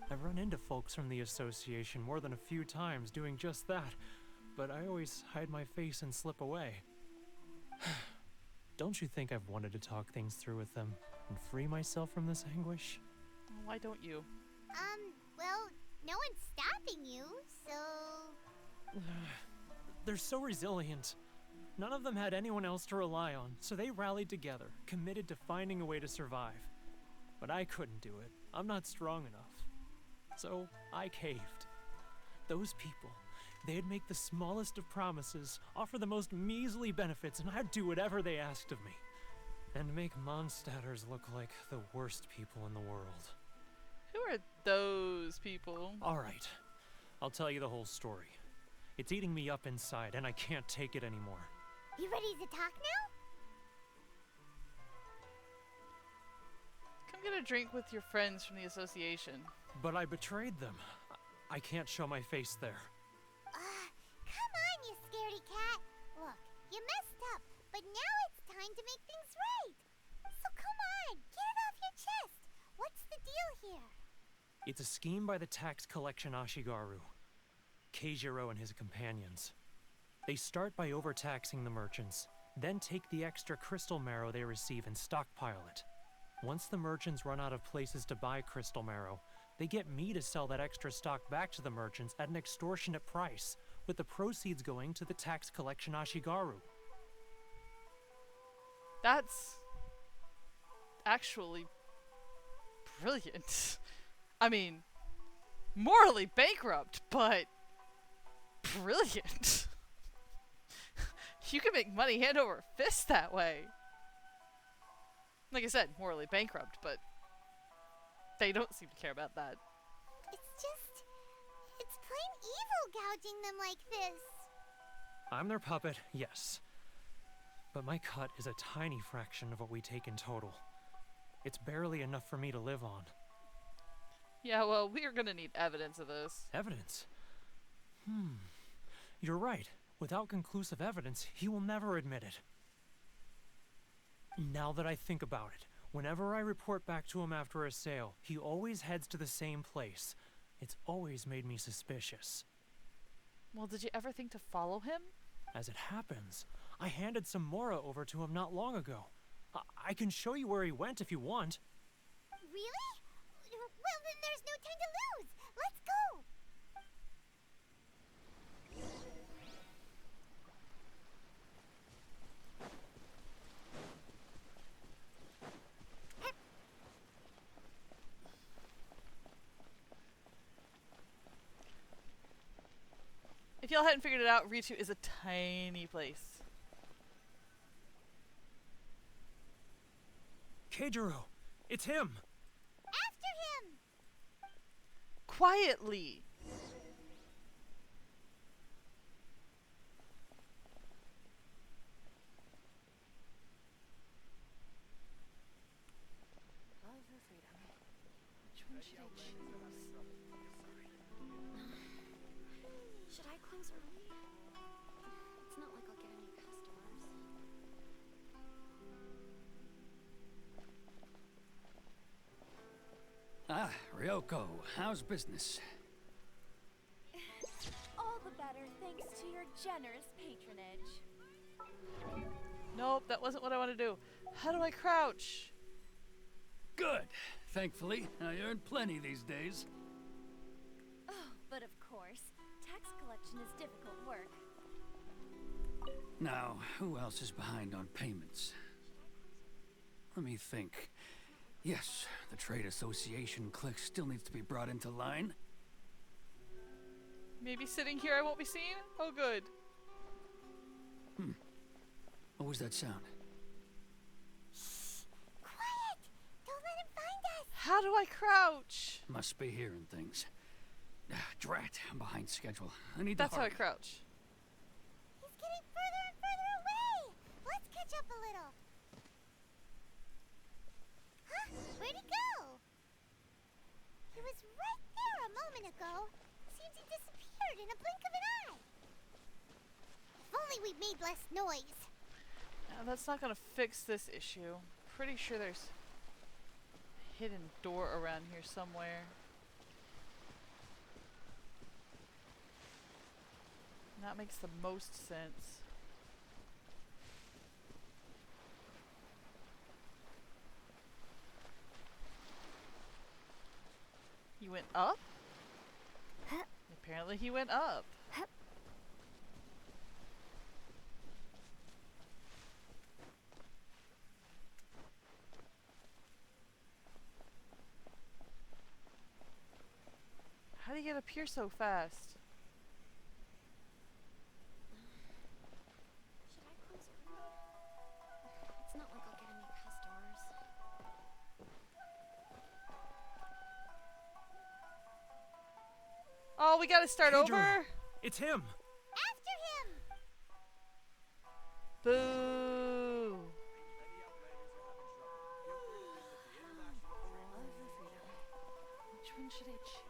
I've run into folks from the association more than a few times doing just that, but I always hide my face and slip away. Don't you think I've wanted to talk things through with them and free myself from this anguish? Why don't you? Well, no one's stopping you, so... They're so resilient. None of them had anyone else to rely on, so they rallied together, committed to finding a way to survive. But I couldn't do it. I'm not strong enough. So I caved. Those people, they'd make the smallest of promises, offer the most measly benefits, and I'd do whatever they asked of me. And make Mondstadters look like the worst people in the world. Who are those people? Alright, I'll tell you the whole story. It's eating me up inside, and I can't take it anymore. You ready to talk now? Come get a drink with your friends from the association. But I betrayed them. I can't show my face there. Come on, you scaredy cat. Look, you messed up, but now it's time to make things right. So come on, get it off your chest. What's the deal here? It's a scheme by the tax collection Ashigaru, Keijiro and his companions. They start by overtaxing the merchants, then take the extra crystal marrow they receive and stockpile it. Once the merchants run out of places to buy crystal marrow, they get me to sell that extra stock back to the merchants at an extortionate price, with the proceeds going to the tax collection Ashigaru. That's actually brilliant. I mean, morally bankrupt, but brilliant. You can make money hand over fist that way. Like I said, morally bankrupt, but they don't seem to care about that. It's plain evil gouging them like this. I'm their puppet, yes. But my cut is a tiny fraction of what we take in total. It's barely enough for me to live on. Yeah, well, we are gonna need evidence of this. Evidence? You're right. Without conclusive evidence, he will never admit it. Now that I think about it, Whenever I report back to him after a sale, he always heads to the same place. It's always made me suspicious. Well, did you ever think to follow him? As it happens, I handed some Mora over to him not long ago. I can show you where he went if you want. Really? Well, then there's no time to lose. Let's go. If y'all hadn't figured it out, Ritu is a tiny place. Keijiro, it's him! After him. Quietly! Love or freedom? Which one should I choose? Should I close early? It's not like I'll get any customers. Ah, Ryoko, how's business? All the better thanks to your generous patronage. Nope, that wasn't what I want to do. How do I crouch? Good. Thankfully, I earn plenty these days. Oh, but of course, tax collection is difficult work. Now, who else is behind on payments? Let me think. Yes, the Trade Association clique still needs to be brought into line. Maybe sitting here I won't be seen? Oh, good. What was that sound? Quiet! Don't let him find us! How do I crouch? Must be hearing things. Drat, I'm behind schedule. I need That's to how I hurry. crouch. He's getting further and further away! Let's catch up a little. Huh? Where'd he go? He was right there a moment ago. Seems he disappeared in a blink of an eye. If only we made less noise. Now, that's not going to fix this issue. Pretty sure there's a hidden door around here somewhere. And that makes the most sense. He went up? Apparently he went up. How do you get up here so fast? Should I close early? It's not like I'll get any customers. Oh, we gotta start Keijiro, over? it's him! After him! Boo! Love or freedom? Which one should I choose?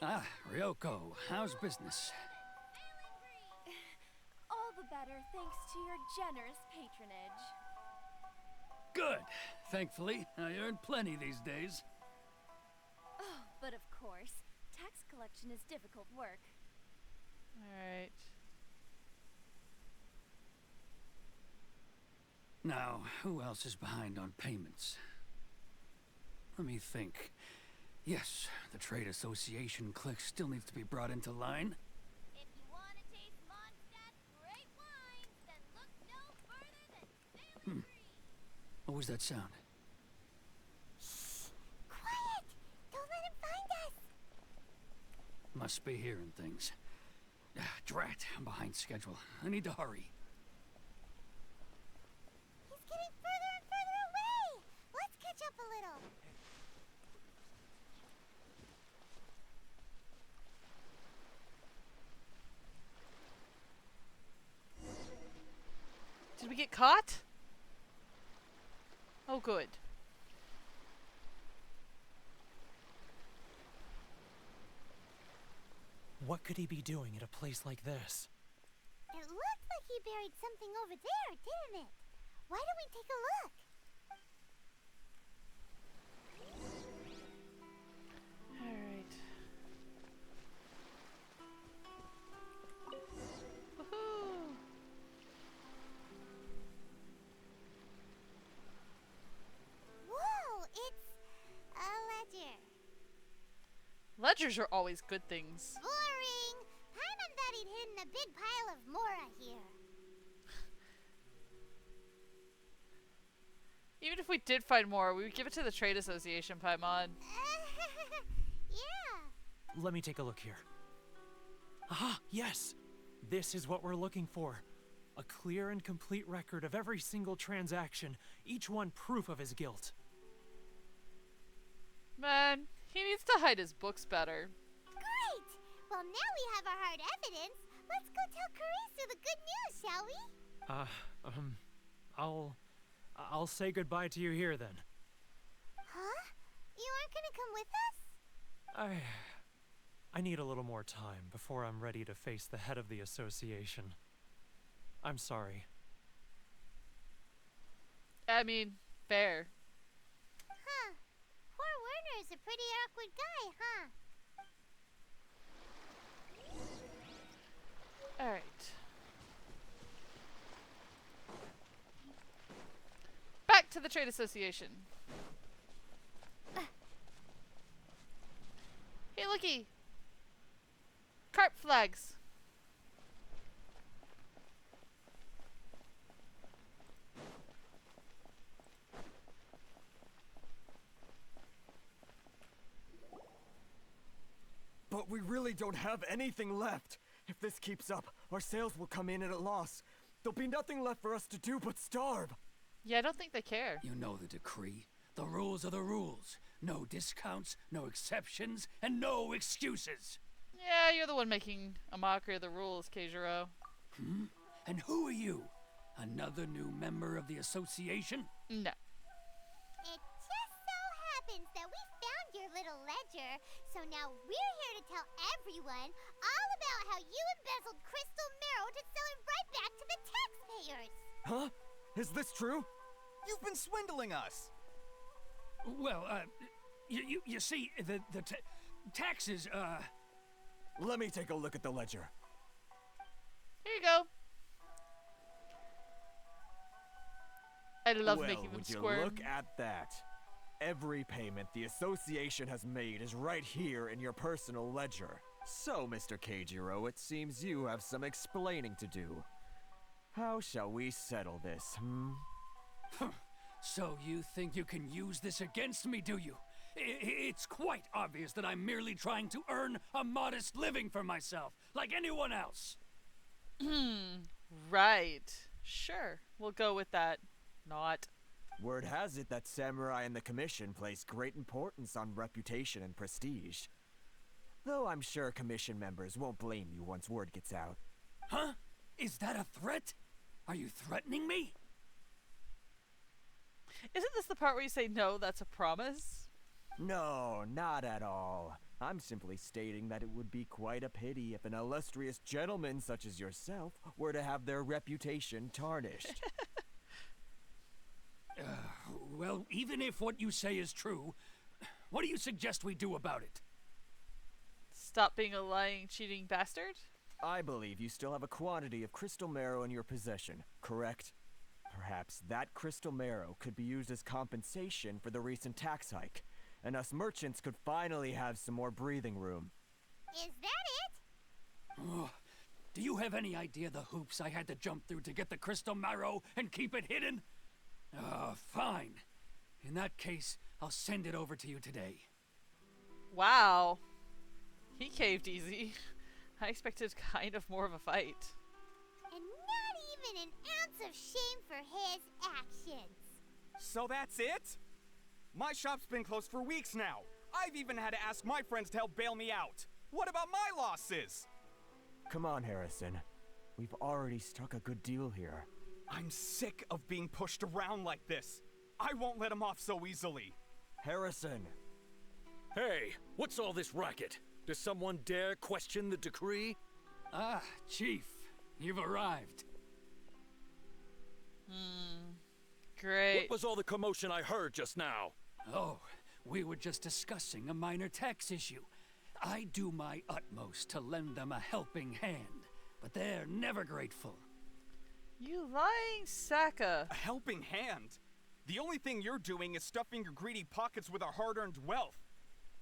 Ah, Ryoko, how's business? All the better thanks to your generous patronage. Good. Thankfully, I earn plenty these days. Oh, but of course, tax collection is difficult work. Alright. Now, who else is behind on payments? Let me think. Yes, the Trade Association clique still needs to be brought into line. If you want to taste Mondstadt's great wines, then look no further than Sailing Green. What was that sound? Quiet! Don't let him find us! Must be hearing things. Drat, I'm behind schedule. I need to hurry. He's getting further and further away! Let's catch up a little. Did we get get caught? Oh, good. What could he be doing at a place like this? It looked like he buried something over there, didn't it? Why don't we take a look? Alright. Woohoo! Whoa, it's a ledger. Ledgers are always good things. Boring! Paimon thought he'd hidden a big pile of Mora here. Even if we did find more, we would give it to the Trade Association, Paimon. Yeah. Let me take a look here. Aha, yes! This is what we're looking for. A clear and complete record of every single transaction, each one proof of his guilt. Man, he needs to hide his books better. Great! Well, now we have our hard evidence. Let's go tell Karisu the good news, shall we? I'll say goodbye to you here then. Huh? You aren't gonna come with us? I need a little more time before I'm ready to face the head of the association. I'm sorry. I mean, fair. Huh. Poor Werner's a pretty awkward guy, huh? Alright. Back to the Trade Association. Hey, looky! Carp flags! But we really don't have anything left. If this keeps up, our sales will come in at a loss. There'll be nothing left for us to do but starve. Yeah, I don't think they care. You know the decree. The rules are the rules. No discounts, no exceptions, and no excuses. Yeah, you're the one making a mockery of the rules, Keijiro. And who are you? Another new member of the association? No. It just so happens that we found your little ledger, so now we're here to tell everyone all about how you embezzled crystal marrow to sell it right back to the taxpayers. Huh? Is this true? You've been swindling us. Well, you see, the taxes, Let me take a look at the ledger. Here you go. I love well, making them would you squirm. look at that? Every payment the association has made is right here in your personal ledger. So, Mr. Keijiro, it seems you have some explaining to do. How shall we settle this, So you think you can use this against me, do you? It's quite obvious that I'm merely trying to earn a modest living for myself, like anyone else. Right. Sure. We'll go with that. Not. Word has it that Samurai and the Commission place great importance on reputation and prestige. Though I'm sure Commission members won't blame you once word gets out. Huh? Is that a threat? Are you threatening me? Isn't this the part where you say no, that's a promise? No, not at all. I'm simply stating that it would be quite a pity if an illustrious gentleman such as yourself were to have their reputation tarnished. Well, even if what you say is true, what do you suggest we do about it? Stop being a lying, cheating bastard? I believe you still have a quantity of crystal marrow in your possession, correct? Perhaps that crystal marrow could be used as compensation for the recent tax hike, and us merchants could finally have some more breathing room. Is that it? Oh, do you have any idea the hoops I had to jump through to get the crystal marrow and keep it hidden? Fine. In that case, I'll send it over to you today. Wow. He caved easy. I expected kind of more of a fight. And not even an ounce of shame for his actions. So that's it? My shop's been closed for weeks now. I've even had to ask my friends to help bail me out. What about my losses? Come on, Harrison. We've already struck a good deal here. I'm sick of being pushed around like this. I won't let him off so easily. Harrison! Hey, what's all this racket? Does someone dare question the decree? Ah, Chief, you've arrived. Great. What was all the commotion I heard just now? Oh, we were just discussing a minor tax issue. I do my utmost to lend them a helping hand, but they're never grateful. You lying Saka. A helping hand? The only thing you're doing is stuffing your greedy pockets with our hard-earned wealth.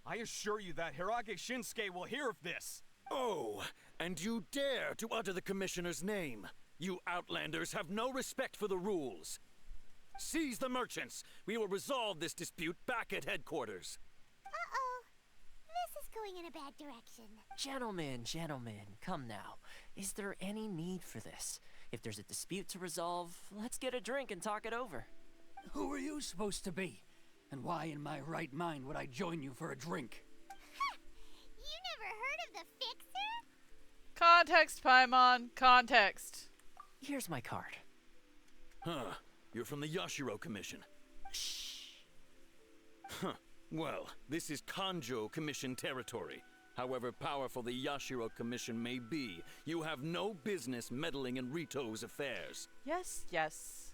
I assure you that Hirage Shinsuke will hear of this. Oh, and you dare to utter the Commissioner's name. You Outlanders have no respect for the rules. Seize the merchants. We will resolve this dispute back at headquarters. Uh-oh. This is going in a bad direction. Gentlemen, come now. Is there any need for this? If there's a dispute to resolve, let's get a drink and talk it over. Who are you supposed to be? And why in my right mind would I join you for a drink? You never heard of the Fixer? Context, Paimon. Context. Here's my card. Huh. You're from the Yashiro Commission. Shh. Huh. Well, this is Kanjo Commission territory. However powerful the Yashiro Commission may be, you have no business meddling in Rito's affairs. Yes, yes.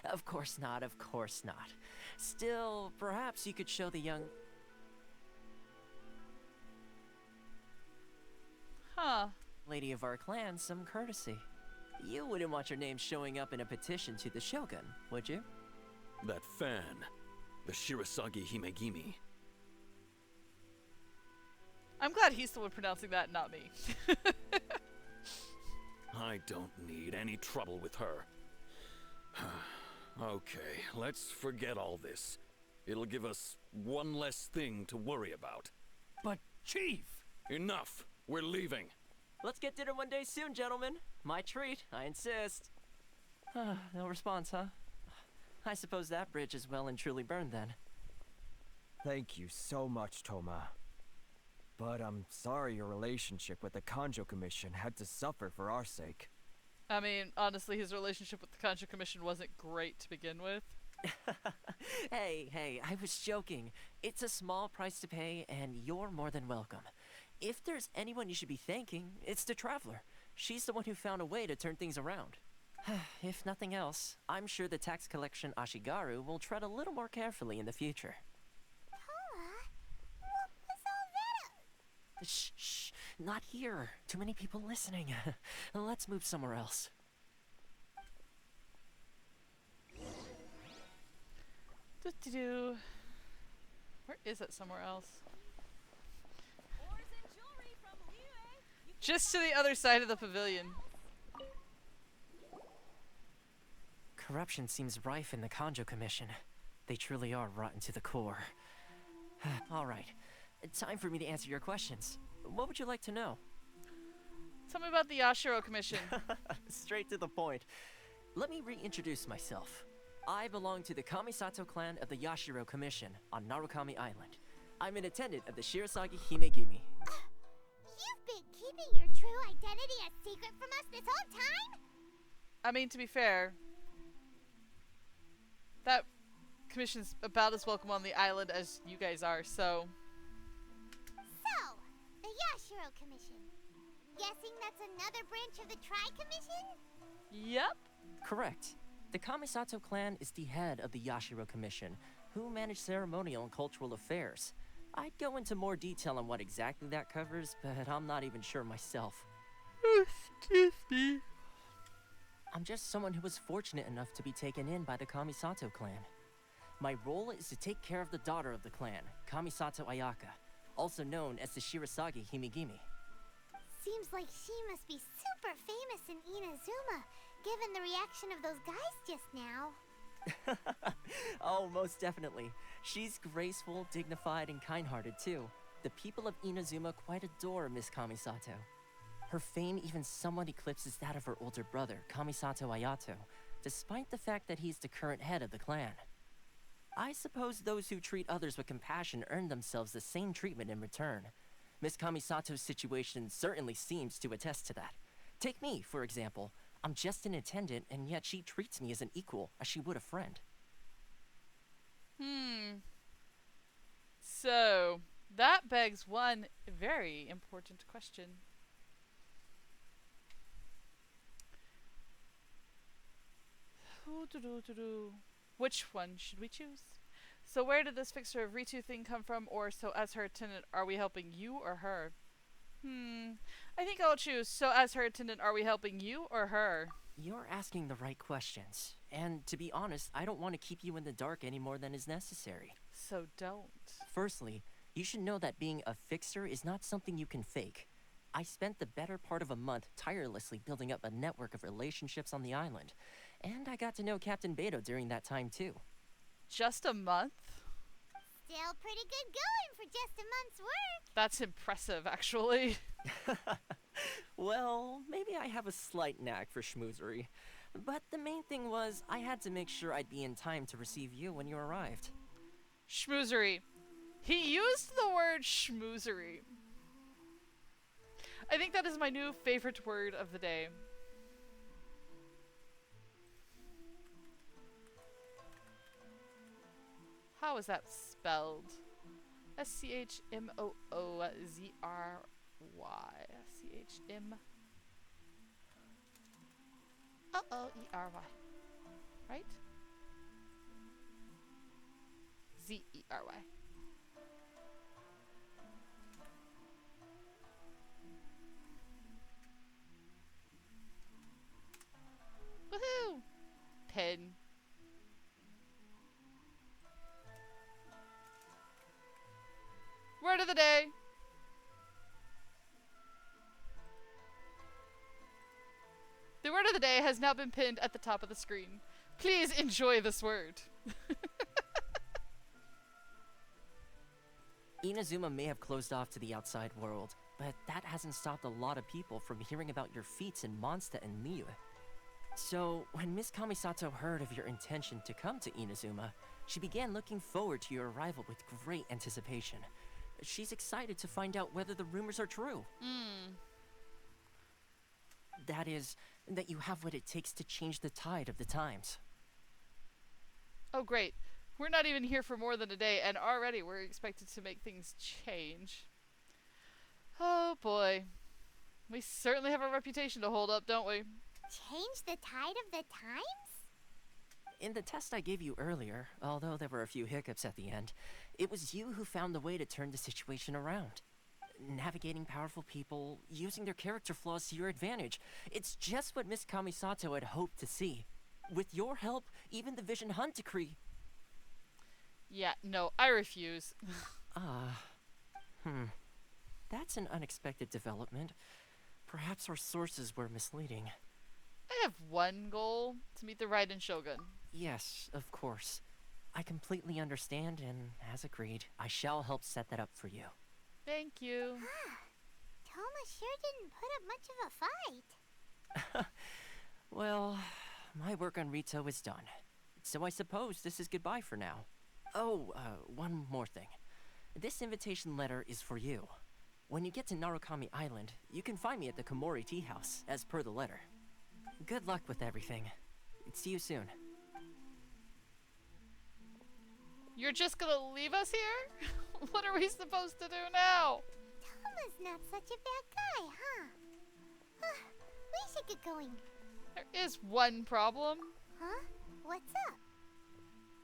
Of course not. Still, perhaps you could show the young... lady of our clan some courtesy. You wouldn't want your name showing up in a petition to the Shogun, would you? That fan, the Shirasagi Himegimi. I'm glad he's the one pronouncing that, not me. I don't need any trouble with her. Okay, let's forget all this. It'll give us one less thing to worry about. But, Chief! Enough! We're leaving. Let's get dinner one day soon, gentlemen. My treat, I insist. No response, huh? I suppose that bridge is well and truly burned then. Thank you so much, Toma. But I'm sorry your relationship with the Kanjo Commission had to suffer for our sake. I mean, honestly, his relationship with the Kanjo Commission wasn't great to begin with. Hey, I was joking. It's a small price to pay, and you're more than welcome. If there's anyone you should be thanking, it's the Traveler. She's the one who found a way to turn things around. If nothing else, I'm sure the tax collection Ashigaru will tread a little more carefully in the future. What was all that? Shh, not here. Too many people listening. Let's move somewhere else. Do-do-do. Where is it somewhere else? Just to the other side of the pavilion. Corruption seems rife in the Kanjo Commission. They truly are rotten to the core. Alright, time for me to answer your questions. What would you like to know? Tell me about the Yashiro Commission. Straight to the point. Let me reintroduce myself. I belong to the Kamisato clan of the Yashiro Commission on Narukami Island. I'm an attendant of the Shirasagi Himegimi. You've been keeping your true identity a secret from us this whole time? I mean, to be fair, that commission's about as welcome on the island as you guys are, so... So, the Yashiro Commission. Guessing that's another branch of the Tri-Commission? Yep. Correct. The Kamisato clan is the head of the Yashiro Commission, who manage ceremonial and cultural affairs. I'd go into more detail on what exactly that covers, but I'm not even sure myself. Excuse me. I'm just someone who was fortunate enough to be taken in by the Kamisato clan. My role is to take care of the daughter of the clan, Kamisato Ayaka, also known as the Shirasagi Himegimi. Seems like she must be super famous in Inazuma, given the reaction of those guys just now. Oh, most definitely. She's graceful, dignified, and kind-hearted too. The people of Inazuma quite adore Miss Kamisato. Her fame even somewhat eclipses that of her older brother, Kamisato Ayato, despite the fact that he's the current head of the clan. I suppose those who treat others with compassion earn themselves the same treatment in return. Miss Kamisato's situation certainly seems to attest to that. Take me, for example. I'm just an attendant, and yet she treats me as an equal, as she would a friend. So, that begs one very important question. Which one should we choose? So where did this fixer of Ritu thing come from, or so as her attendant, are we helping you or her? I think I'll choose, so as her attendant, are we helping you or her? You're asking the right questions, and to be honest, I don't want to keep you in the dark any more than is necessary. So don't. Firstly, you should know that being a fixer is not something you can fake. I spent the better part of a month tirelessly building up a network of relationships on the island, and I got to know Captain Beto during that time too. Just a month? Still pretty good going for just a month's work. That's impressive, actually. Well, maybe I have a slight knack for schmoozery, but the main thing was I had to make sure I'd be in time to receive you when you arrived. Schmoozery. He used the word schmoozery. I think that is my new favorite word of the day. How is that spelled? S-C-H-M-O-O-Z-R-Y. S-C-H-M... O-O-E-R-Y. Right? Z-E-R-Y. Woohoo! Pen. Word of the day. The word of the day has now been pinned at the top of the screen. Please enjoy this word. Inazuma may have closed off to the outside world, but that hasn't stopped a lot of people from hearing about your feats in Mondstadt and Liyue. So, when Miss Kamisato heard of your intention to come to Inazuma, she began looking forward to your arrival with great anticipation. She's excited to find out whether the rumors are true. That is, that you have what it takes to change the tide of the times. Oh great. We're not even here for more than a day, and already we're expected to make things change. Oh boy. We certainly have a reputation to hold up, don't we? Change the tide of the times? In the test I gave you earlier, although there were a few hiccups at the end, it was you who found the way to turn the situation around. Navigating powerful people, using their character flaws to your advantage. It's just what Miss Kamisato had hoped to see. With your help, even the Vision Hunt decree... Yeah, no, I refuse. That's an unexpected development. Perhaps our sources were misleading. I have one goal, to meet the Raiden Shogun. Yes, of course. I completely understand, and as agreed, I shall help set that up for you. Thank you. Toma sure didn't put up much of a fight. Well, my work on Rito is done. So I suppose this is goodbye for now. Oh, one more thing. This invitation letter is for you. When you get to Narukami Island, you can find me at the Komori Tea House, as per the letter. Good luck with everything. See you soon. You're just gonna leave us here? What are we supposed to do now? Toma's not such a bad guy, huh? We should get going. There is one problem. Huh? What's up?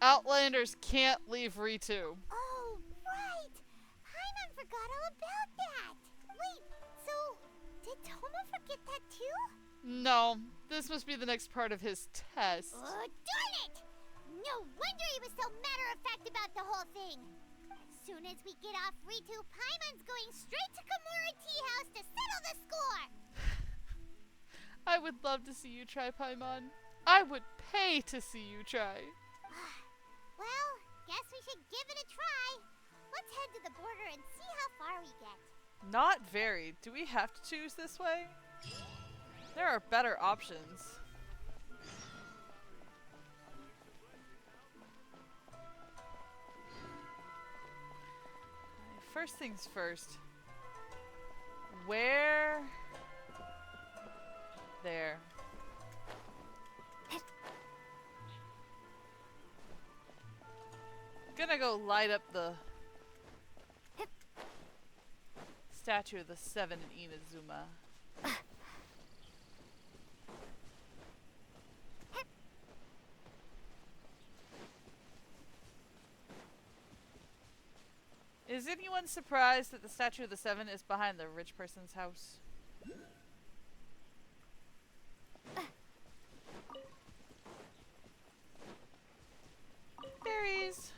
Outlanders can't leave Ritu. Oh, right! Paimon forgot all about that! Wait, so did Toma forget that too? No, this must be the next part of his test. Oh, darn it! No wonder he was so matter-of-fact about the whole thing. As soon as we get off Ritu, Paimon's going straight to Komori Tea House to settle the score! I would love to see you try, Paimon. I would pay to see you try. Well, guess we should give it a try. Let's head to the border and see how far we get. Not very. Do we have to choose this way? There are better options. First things first. Where? There. Gonna go light up the statue of the Seven in Inazuma. Is anyone surprised that the statue of the Seven is behind the rich person's house? Berries.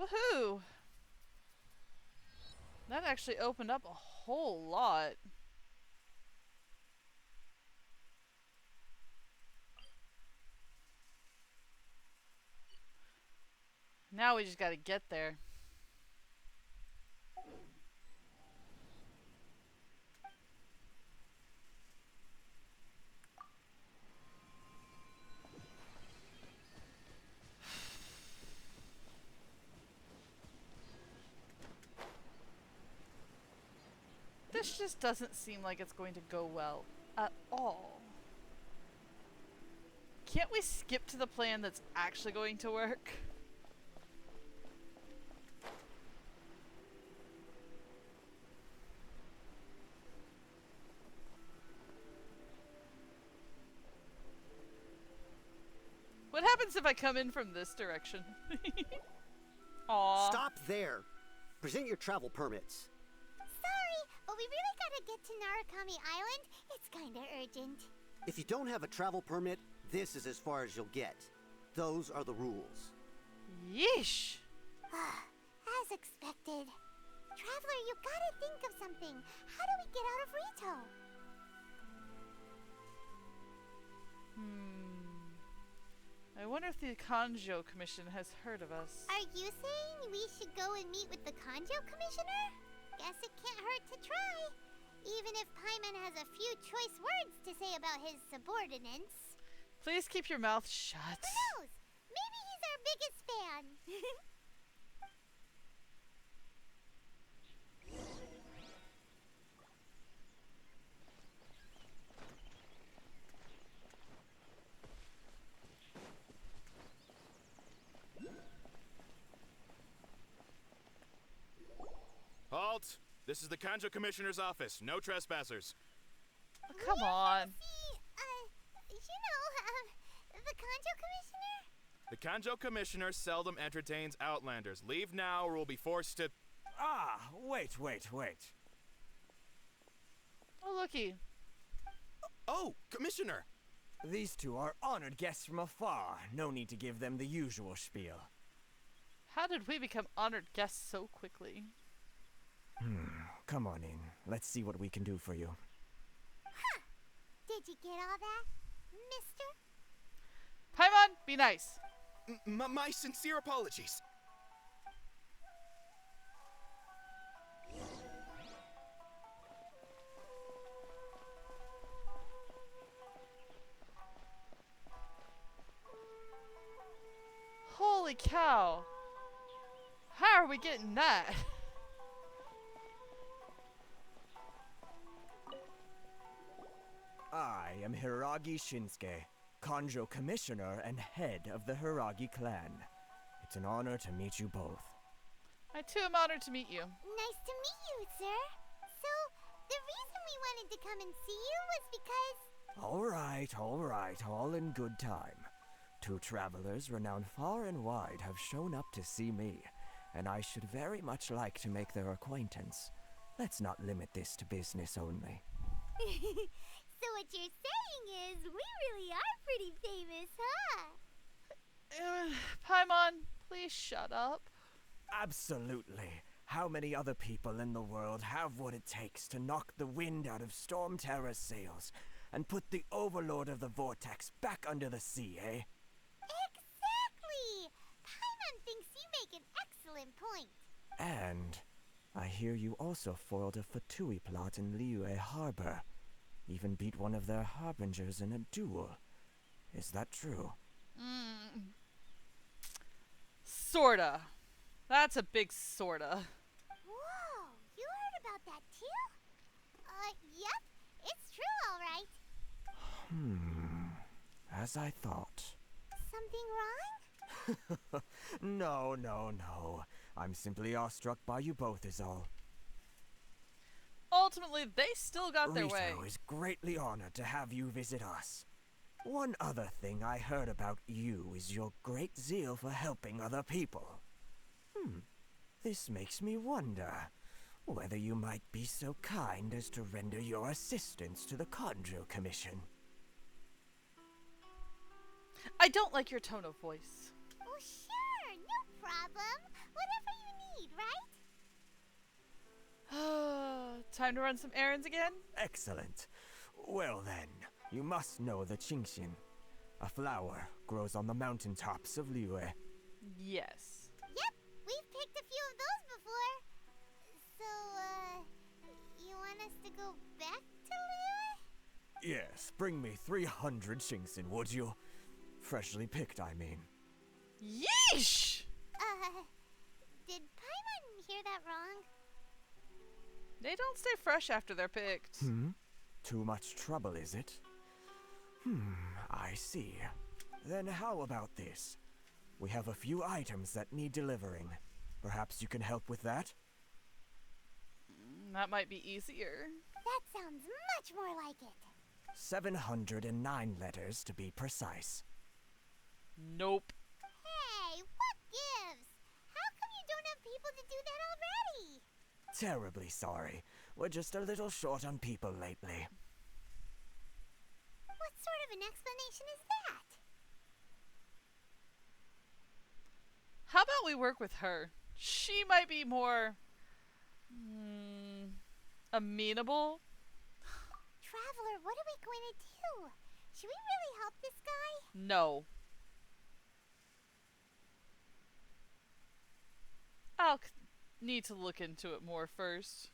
Woohoo! That actually opened up a whole lot. Now we just gotta get there. This just doesn't seem like it's going to go well at all. Can't we skip to the plan that's actually going to work? What happens if I come in from this direction? Aww. Stop there. Present your travel permits. Sorry, but we really gotta get to Narukami Island. It's kinda urgent. If you don't have a travel permit, this is as far as you'll get. Those are the rules. Yeesh. As expected. Traveler, you gotta think of something. How do we get out of Rito? I wonder if the Kanjo Commission has heard of us. Are you saying we should go and meet with the Kanjo Commissioner? Guess it can't hurt to try. Even if Paimon has a few choice words to say about his subordinates. Please keep your mouth shut. Who knows? Maybe he's our biggest fan. Halt! This is the Kanjo Commissioner's office. No trespassers. Oh, come on. The Kanjo Commissioner? The Kanjo Commissioner seldom entertains Outlanders. Leave now or we'll be forced to... Ah, wait. Oh, looky. Oh, Commissioner! These two are honored guests from afar. No need to give them the usual spiel. How did we become honored guests so quickly? Come on in. Let's see what we can do for you. Huh. Did you get all that, mister? Paimon, be nice. My sincere apologies. Holy cow. How are we getting that? I am Hiragi Shinsuke, Kanjo Commissioner and head of the Hiragi clan. It's an honor to meet you both. I too am honored to meet you. Nice to meet you, sir. So, the reason we wanted to come and see you was because... All right, all in good time. Two travelers renowned far and wide have shown up to see me, and I should very much like to make their acquaintance. Let's not limit this to business only. So what you're saying is, we really are pretty famous, huh? Paimon, please shut up. Absolutely. How many other people in the world have what it takes to knock the wind out of Storm Terror's sails and put the Overlord of the Vortex back under the sea, eh? Exactly! Paimon thinks you make an excellent point. And I hear you also foiled a Fatui plot in Liyue Harbor. Even beat one of their harbingers in a duel. Is that true? Sorta. That's a big sorta. Whoa, you heard about that too? Yep, it's true, all right. As I thought. Something wrong? No. I'm simply awestruck by you both is all. Ultimately, they still got their way. Rito is greatly honored to have you visit us. One other thing I heard about you is your great zeal for helping other people. This makes me wonder whether you might be so kind as to render your assistance to the Conjo Commission. I don't like your tone of voice. Oh, sure, no problem. Whatever you need, right? Time to run some errands again? Excellent. Well then, you must know the Qingxian. A flower grows on the mountaintops of Liyue. Yes. Yep, we've picked a few of those before. So, you want us to go back to Liyue? Yes, bring me 300 Qingxian, would you? Freshly picked, I mean. Yeesh! Did Paimon hear that wrong? They don't stay fresh after they're picked. Too much trouble, is it? I see. Then how about this? We have a few items that need delivering. Perhaps you can help with that? That might be easier. That sounds much more like it. 709 letters to be precise. Nope. Hey, what gives? How come you don't have people to do that already? Terribly sorry. We're just a little short on people lately. What sort of an explanation is that? How about we work with her? She might be more amenable. Traveler, what are we going to do? Should we really help this guy? No. I'll need to look into it more first.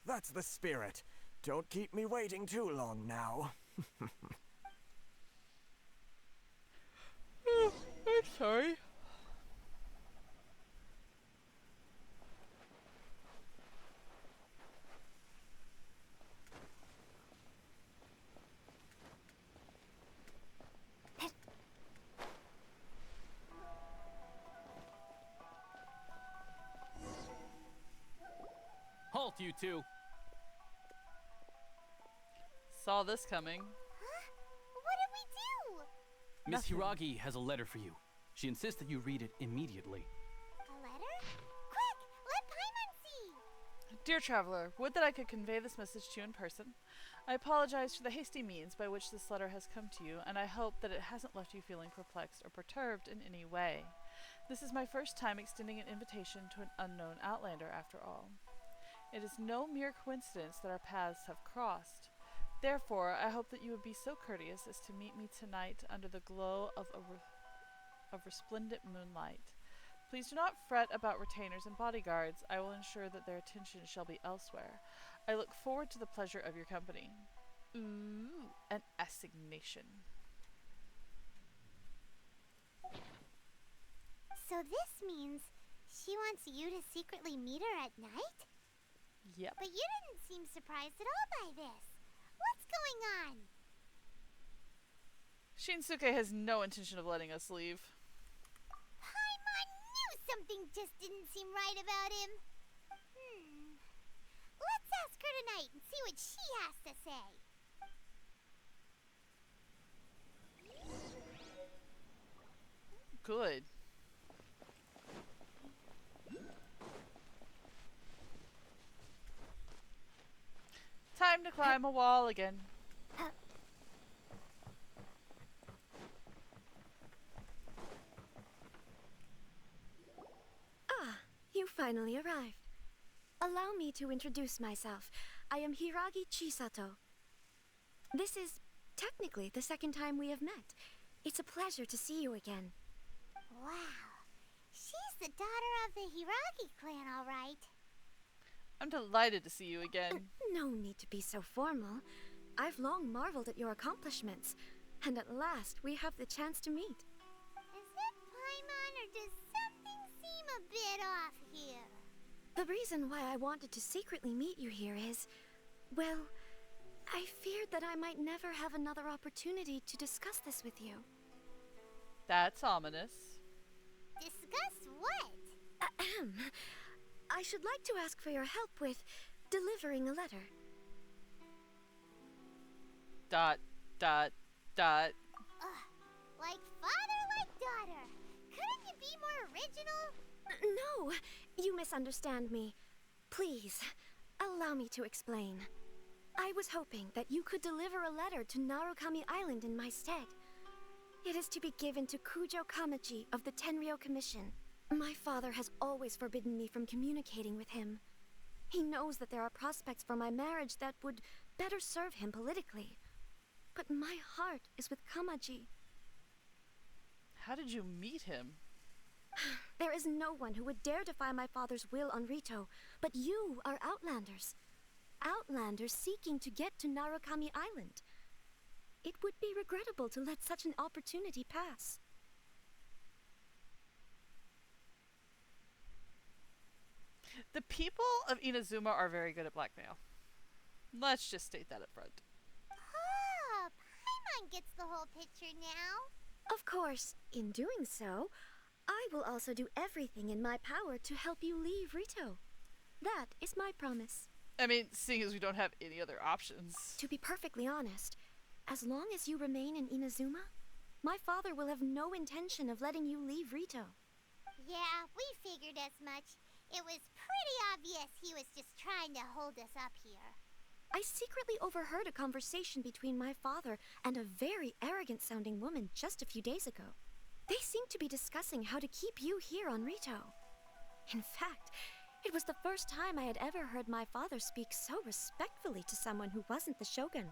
That's the spirit. Don't keep me waiting too long now. I'm sorry. Halt, you two! Saw this coming. Huh? What did we do? Miss Nothing. Hiragi has a letter for you. She insists that you read it immediately. A letter? Quick, let Paimon see! Dear Traveler, would that I could convey this message to you in person. I apologize for the hasty means by which this letter has come to you, and I hope that it hasn't left you feeling perplexed or perturbed in any way. This is my first time extending an invitation to an unknown outlander, after all. It is no mere coincidence that our paths have crossed. Therefore, I hope that you would be so courteous as to meet me tonight under the glow of resplendent moonlight. Please do not fret about retainers and bodyguards. I will ensure that their attention shall be elsewhere. I look forward to the pleasure of your company. Ooh, an assignation. So this means she wants you to secretly meet her at night? Yep. But you didn't seem surprised at all by this. What's going on? Shinsuke has no intention of letting us leave. Paimon knew something just didn't seem right about him. Let's ask her tonight and see what she has to say. Good. Time to climb a wall again. Ah, you finally arrived. Allow me to introduce myself. I am Hiragi Chisato. This is technically the second time we have met. It's a pleasure to see you again. Wow. She's the daughter of the Hiragi clan, all right. I'm delighted to see you again. No need to be so formal. I've long marveled at your accomplishments, and at last we have the chance to meet. Is it Paimon, or does something seem a bit off here? The reason why I wanted to secretly meet you here is, well, I feared that I might never have another opportunity to discuss this with you. That's ominous. Discuss what? Ahem. I should like to ask for your help with delivering a letter. Dot, dot, dot. Like father, like daughter. Couldn't you be more original? No, you misunderstand me. Please, allow me to explain. I was hoping that you could deliver a letter to Narukami Island in my stead. It is to be given to Kujo Kamaji of the Tenryou Commission. My father has always forbidden me from communicating with him. He knows that there are prospects for my marriage that would better serve him politically. But my heart is with Kamaji. How did you meet him? There is no one who would dare defy my father's will on Rito, but you are Outlanders. Outlanders seeking to get to Narukami Island. It would be regrettable to let such an opportunity pass. The people of Inazuma are very good at blackmail. Let's just state that up front. Oh, Paimon gets the whole picture now. Of course, in doing so, I will also do everything in my power to help you leave Rito. That is my promise. I mean, seeing as we don't have any other options. To be perfectly honest, as long as you remain in Inazuma, my father will have no intention of letting you leave Rito. Yeah, we figured as much. It was pretty obvious he was just trying to hold us up here. I secretly overheard a conversation between my father and a very arrogant-sounding woman just a few days ago. They seemed to be discussing how to keep you here on Rito. In fact, it was the first time I had ever heard my father speak so respectfully to someone who wasn't the Shogun.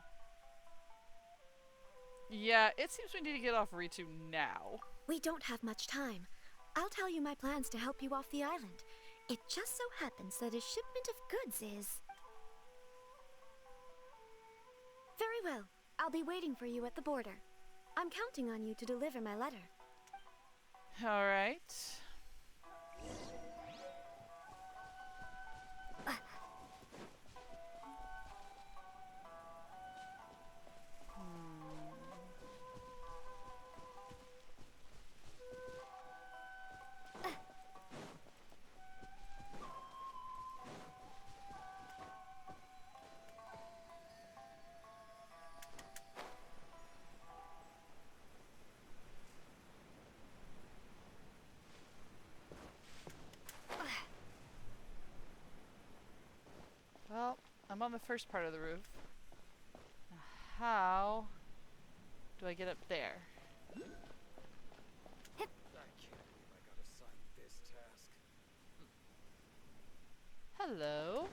Yeah, it seems we need to get off Ritu now. We don't have much time. I'll tell you my plans to help you off the island. It just so happens that a shipment of goods is... Very well. I'll be waiting for you at the border. I'm counting on you to deliver my letter. All right. Well, I'm on the first part of the roof. Now, how do I get up there? I can't believe I got assigned this task. Hello.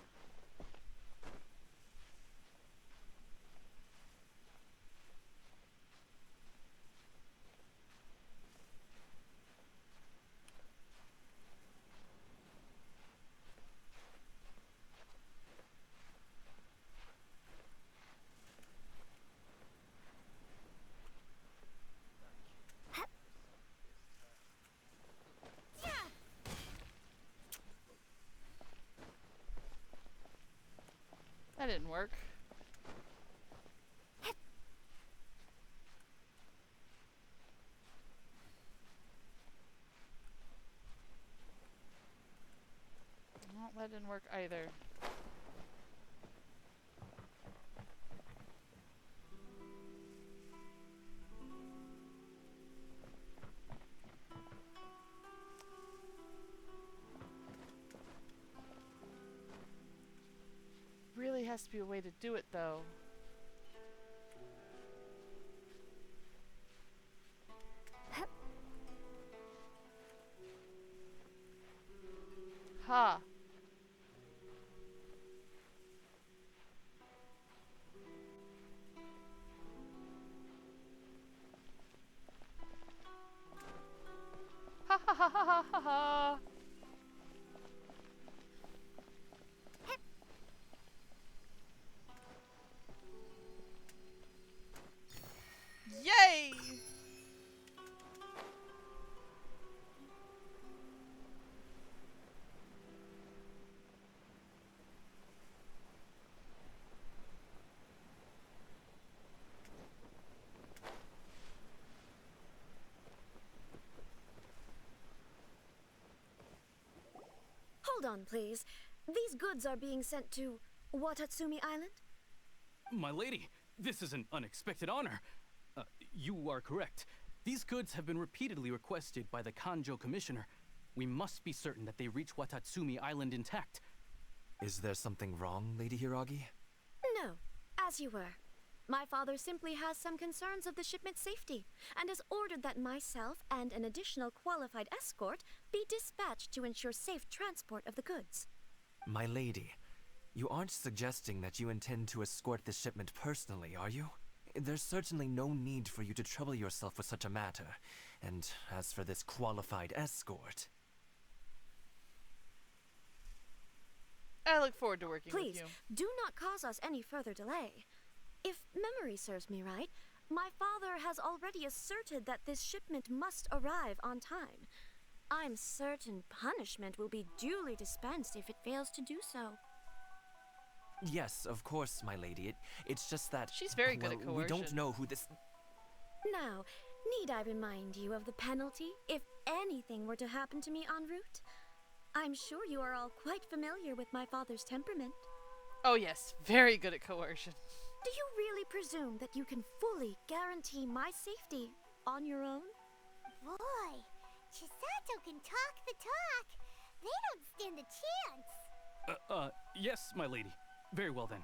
That didn't work. Well, that didn't work either. Really has to be a way to do it, though. Ha! Ha ha ha ha ha ha ha! Yay! on, please. These goods are being sent to Watatsumi Island? My lady, this is an unexpected honor. You are correct. These goods have been repeatedly requested by the Kanjo Commissioner. We must be certain that they reach Watatsumi Island intact. Is there something wrong, Lady Hiragi? No, as you were. My father simply has some concerns of the shipment's safety, and has ordered that myself and an additional qualified escort be dispatched to ensure safe transport of the goods. My lady, you aren't suggesting that you intend to escort this shipment personally, are you? There's certainly no need for you to trouble yourself with such a matter. And as for this qualified escort... I look forward to working Please, with you. do not cause us any further delay. If memory serves me right, my father has already asserted that this shipment must arrive on time. I'm certain punishment will be duly dispensed if it fails to do so. Yes, of course, my lady. It's just that... She's very good at coercion. We don't know who this... Now, need I remind you of the penalty if anything were to happen to me en route? I'm sure you are all quite familiar with my father's temperament. Oh yes, very good at coercion. Do you really presume that you can fully guarantee my safety on your own? Boy, Chisato can talk the talk. They don't stand a chance. Yes, my lady. Very well then.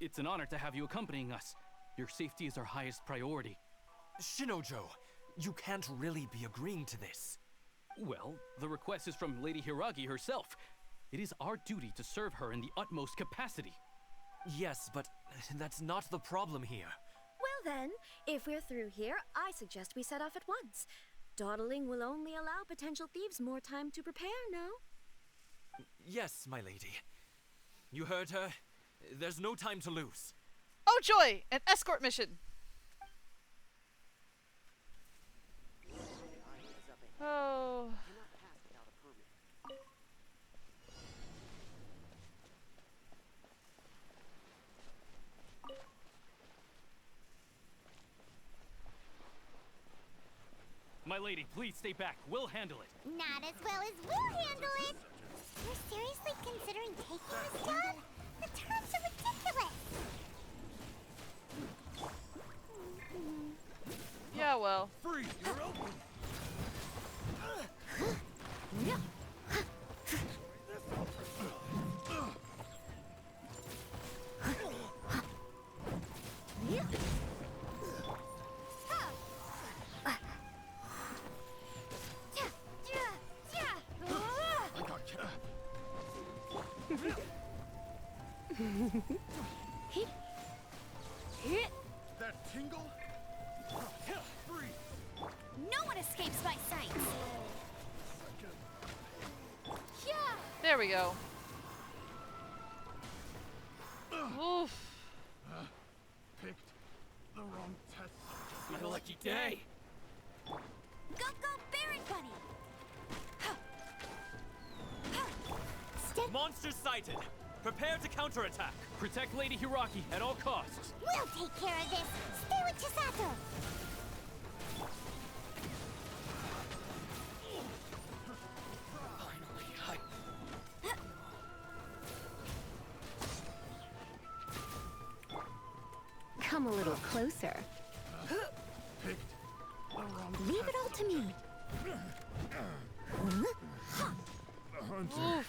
It's an honor to have you accompanying us. Your safety is our highest priority. Shinojo, you can't really be agreeing to this. Well, the request is from Lady Hiragi herself. It is our duty to serve her in the utmost capacity. Yes, but that's not the problem here. Well then, if we're through here, I suggest we set off at once. Dawdling will only allow potential thieves more time to prepare, no? Yes, my lady. You heard her. There's no time to lose. Oh joy! An escort mission! Oh... My lady, please stay back. We'll handle it. Not as well as we'll handle it. You're seriously considering taking this job? The terms are ridiculous. Yeah, well. Freeze, you're open. That tingle? Freeze. No one escapes my sight. There we go. Oof. Picked the wrong test. My lucky day. Go, go, Baron Bunny! Monsters sighted. Prepare to counterattack. Protect Lady Hiragi at all costs. We'll take care of this. Stay with Chisato. Come a little closer. Picked the wrong Leave it all to me. The hunter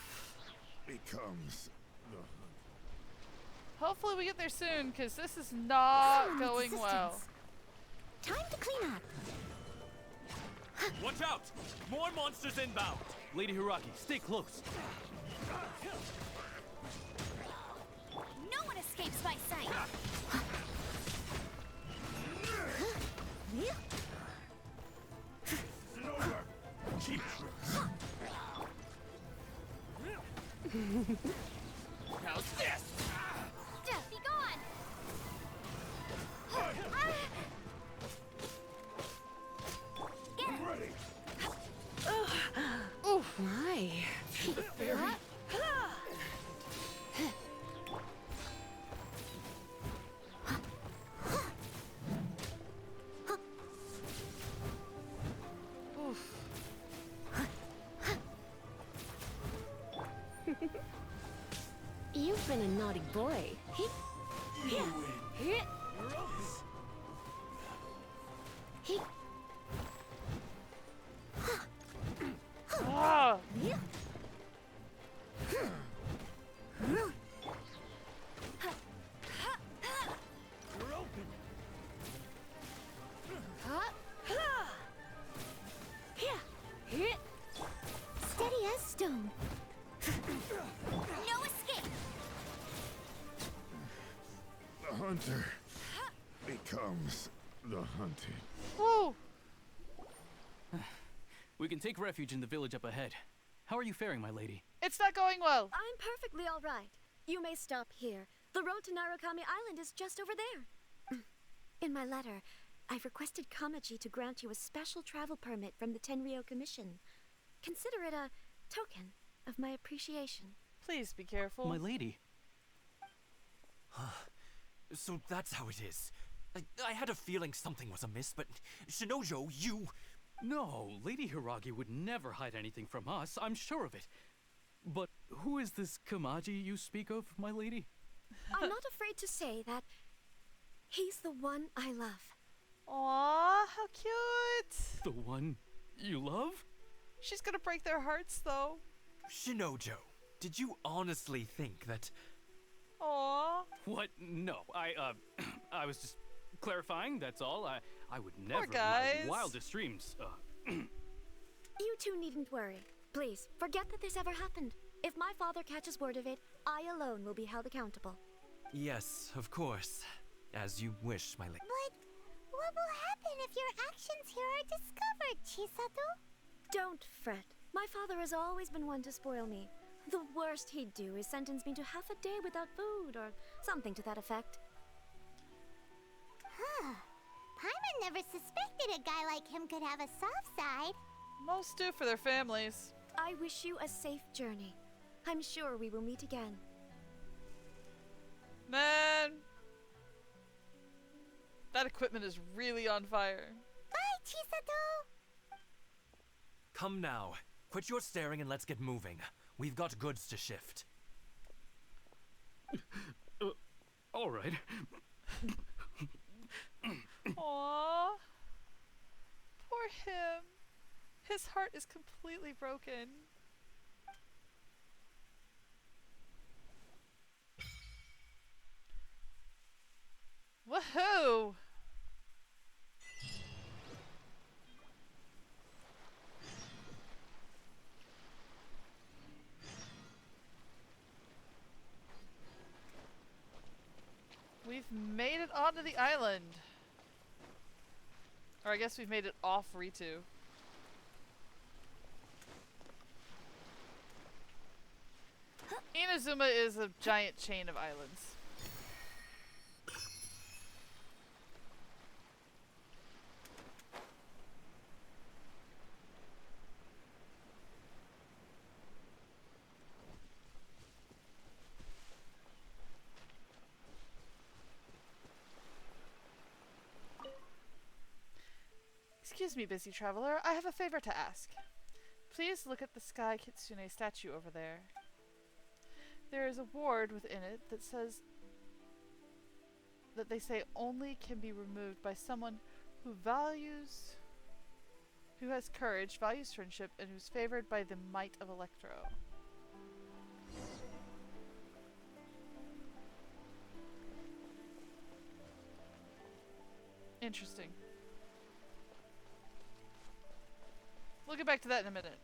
becomes the Hopefully we get there soon, because this is not Someone going needs well. assistance. Time to clean up. Watch out! More monsters inbound! Lady Hiragi, stay close. No one escapes my sight. How's this? Be gone! Ready. Oof. My. been a naughty boy. Ah! Steady as stone. No escape. The hunter becomes the hunted. Whoa! We can take refuge in the village up ahead. How are you faring, my lady? It's not going well. I'm perfectly all right. You may stop here. The road to Narukami Island is just over there. In my letter, I've requested Kamaji to grant you a special travel permit from the Tenryou Commission. Consider it a token of my appreciation. Please be careful. My lady. So that's how it is. I had a feeling something was amiss, but Shinojo, you... No, Lady Hiragi would never hide anything from us, I'm sure of it. But who is this Kamaji you speak of, my lady? I'm not afraid to say that he's the one I love. Aw, how cute! The one you love? She's gonna break their hearts, though. Shinojo, did you honestly think that... Aw. What? No, I was just clarifying, that's all. I would never in guys. my wildest dreams, You two needn't worry. Please, forget that this ever happened. If my father catches word of it, I alone will be held accountable. Yes, of course. As you wish, my lady. But what will happen if your actions here are discovered, Chisato? Don't fret. My father has always been one to spoil me. The worst he'd do is sentence me to half a day without food or something to that effect. Huh. Paimon never suspected a guy like him could have a soft side. Most do for their families. I wish you a safe journey. I'm sure we will meet again. Man. That equipment is really on fire. Bye, Chisato! Come now. Quit your staring and let's get moving. We've got goods to shift. all right. Aww. Poor him. His heart is completely broken. Woohoo! We've made it onto the island. Or I guess we've made it off Ritu. Inazuma is a giant chain of islands. Excuse me, busy traveler. I have a favor to ask. Please look at the Sky Kitsune statue over there. There is a ward within it that says that they say only can be removed by someone who has courage, values friendship, and who's favored by the might of Electro. Interesting. We'll get back to that in a minute.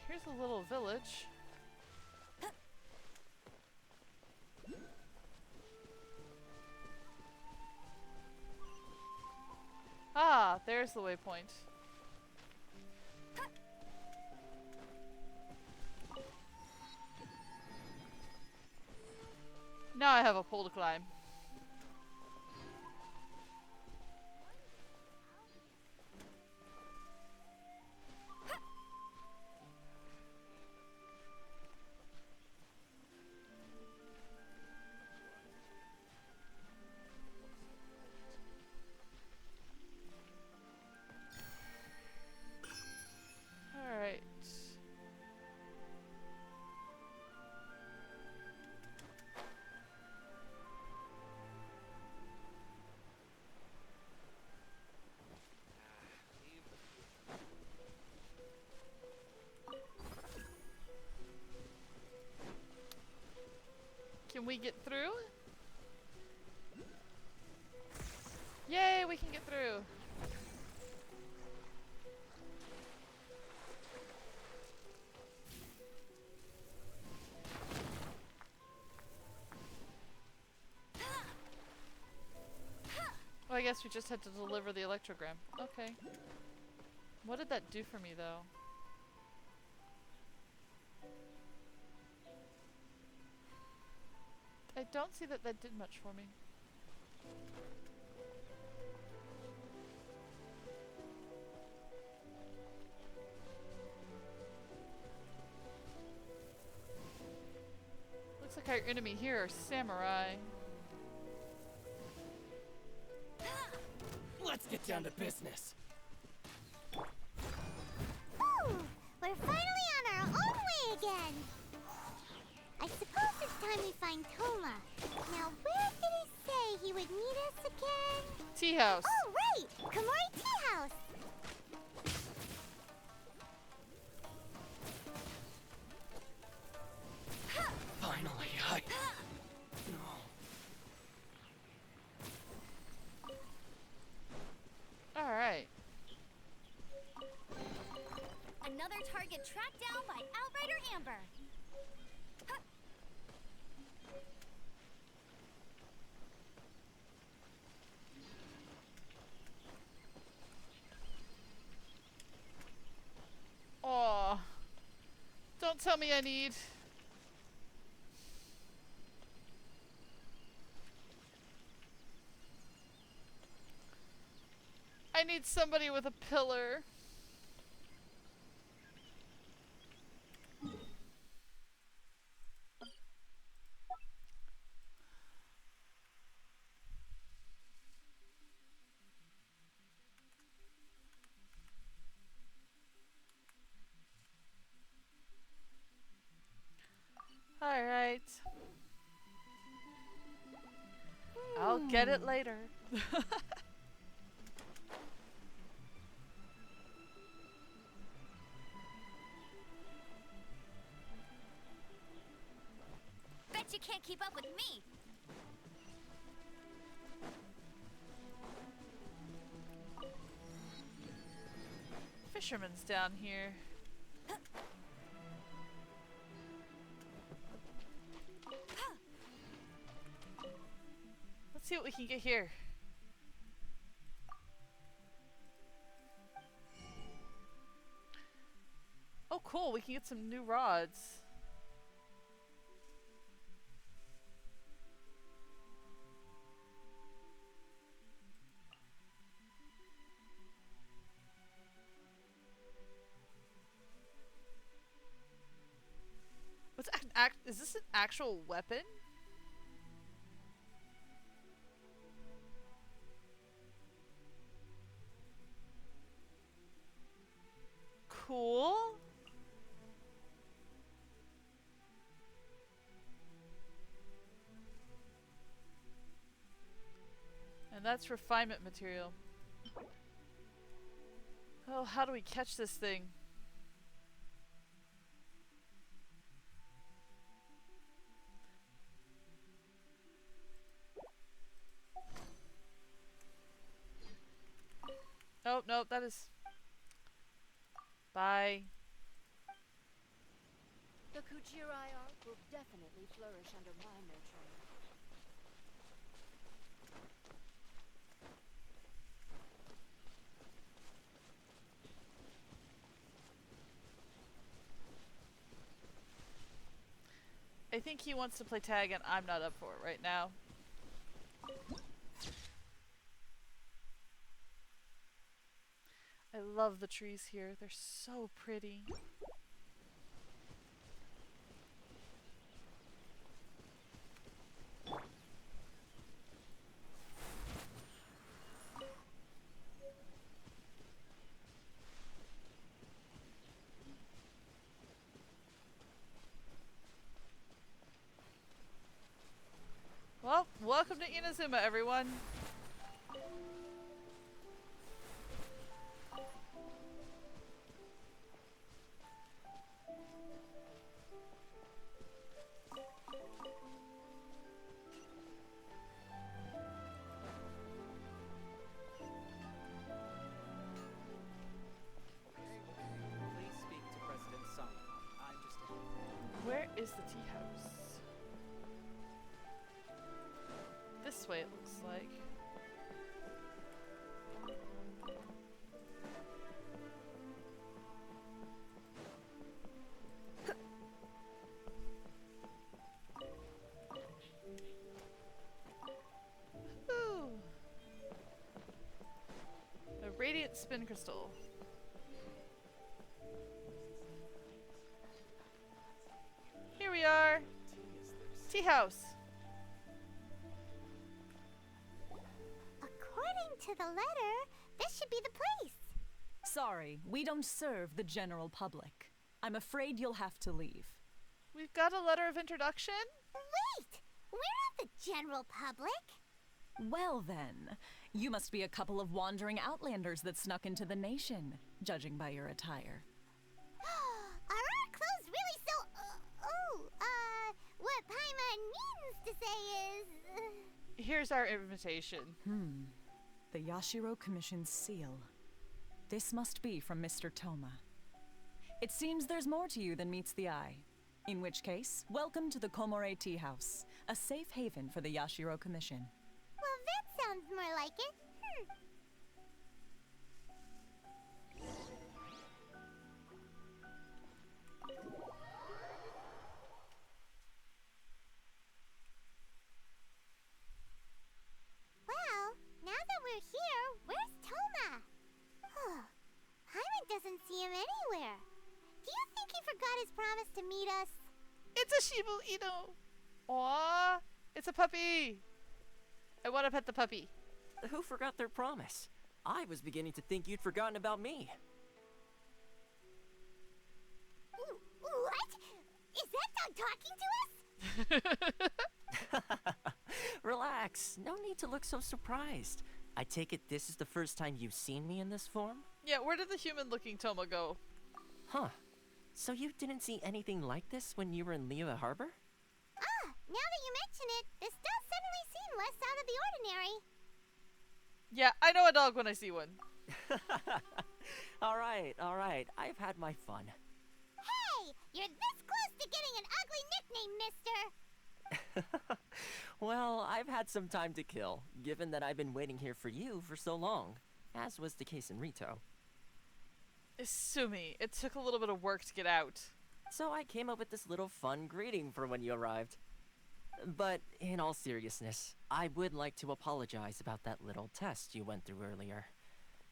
Here's a little village. Ah, there's the waypoint. Now I have a pole to climb. we get through? Yay, we can get through. Well, I guess we just had to deliver the electrogram. Okay. What did that do for me, though? I don't see that that did much for me. Looks like our enemy here are samurai. Let's get down to business. Whew! We're finally on our own way again. I suppose it's time we find Toma. Now, where did he say he would meet us again? Tea house. Oh, right! Komori Tea House! Finally, Alright. Another target tracked down by Outrider Amber. Aw. Don't tell me I need... I need somebody with a pillar. Alright. I'll get it later. Bet you can't keep up with me. Fisherman's down here. Let's see what we can get here. Oh cool, we can get some new rods. What's is this an actual weapon? Cool. And that's refinement material. Oh, how do we catch this thing? Oh, no, that is... Bye. The Kuchirai art will definitely flourish under my nurturing. I think he wants to play tag and I'm not up for it right now. I love the trees here. They're so pretty. Well, welcome to Inazuma, everyone. way, it looks like. Ooh. A radiant spin crystal. Here we are. Tea house. According to the letter, this should be the place. Sorry, we don't serve the general public. I'm afraid you'll have to leave. We've got a letter of introduction? Wait! We're not the general public. Well then, you must be a couple of wandering outlanders that snuck into the nation, judging by your attire. Are our clothes really so... what Paimon means to say is... Here's our invitation. The Yashiro Commission's seal. This must be from Mr. Toma. It seems there's more to you than meets the eye. In which case, welcome to the Komore Tea House, a safe haven for the Yashiro Commission. Well, that sounds more like it. Well, now that we're here, where's Toma? Paimon doesn't see him anywhere. Do you think he forgot his promise to meet us? It's a Shibu Inu! Aww! It's a puppy! I want to pet the puppy. Who forgot their promise? I was beginning to think you'd forgotten about me. What? Is that dog talking to us? Relax. No need to look so surprised. I take it this is the first time you've seen me in this form? Yeah, where did the human-looking Toma go? Huh. So you didn't see anything like this when you were in Liyue Harbor? Now that you mention it, this does suddenly seem less out of the ordinary. Yeah, I know a dog when I see one. Alright. I've had my fun. Hey! You're this close to getting an ugly nickname, mister! Well, I've had some time to kill, given that I've been waiting here for you for so long, as was the case in Rito. Sumi, it took a little bit of work to get out. So I came up with this little fun greeting for when you arrived. But in all seriousness, I would like to apologize about that little test you went through earlier.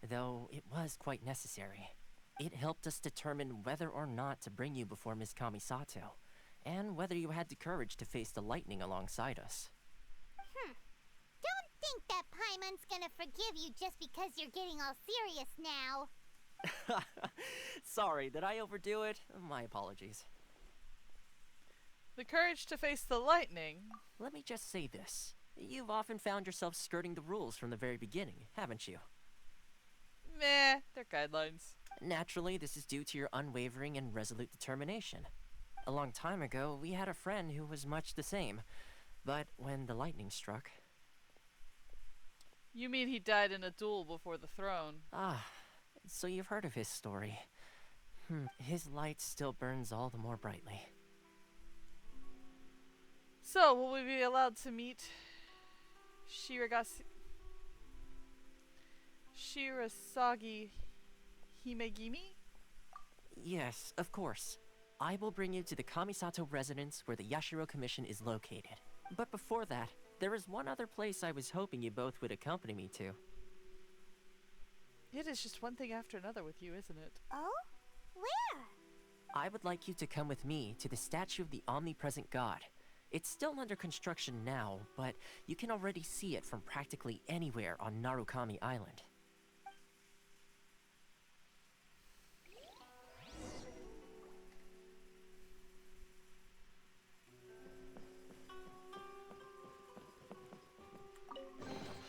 Though it was quite necessary. It helped us determine whether or not to bring you before Ms. Kamisato, and whether you had the courage to face the lightning alongside us. Don't think that Paimon's gonna forgive you just because you're getting all serious now. Sorry, did I overdo it? My apologies. The courage to face the lightning? Let me just say this. You've often found yourself skirting the rules from the very beginning, haven't you? Meh, they're guidelines. Naturally, this is due to your unwavering and resolute determination. A long time ago, we had a friend who was much the same. But when the lightning struck... You mean he died in a duel before the throne? So you've heard of his story. His light still burns all the more brightly. So, will we be allowed to meet Shirasagi Himegimi? Yes, of course. I will bring you to the Kamisato residence where the Yashiro Commission is located. But before that, there is one other place I was hoping you both would accompany me to. It is just one thing after another with you, isn't it? Oh? Where? I would like you to come with me to the statue of the omnipresent god. It's still under construction now, but you can already see it from practically anywhere on Narukami Island.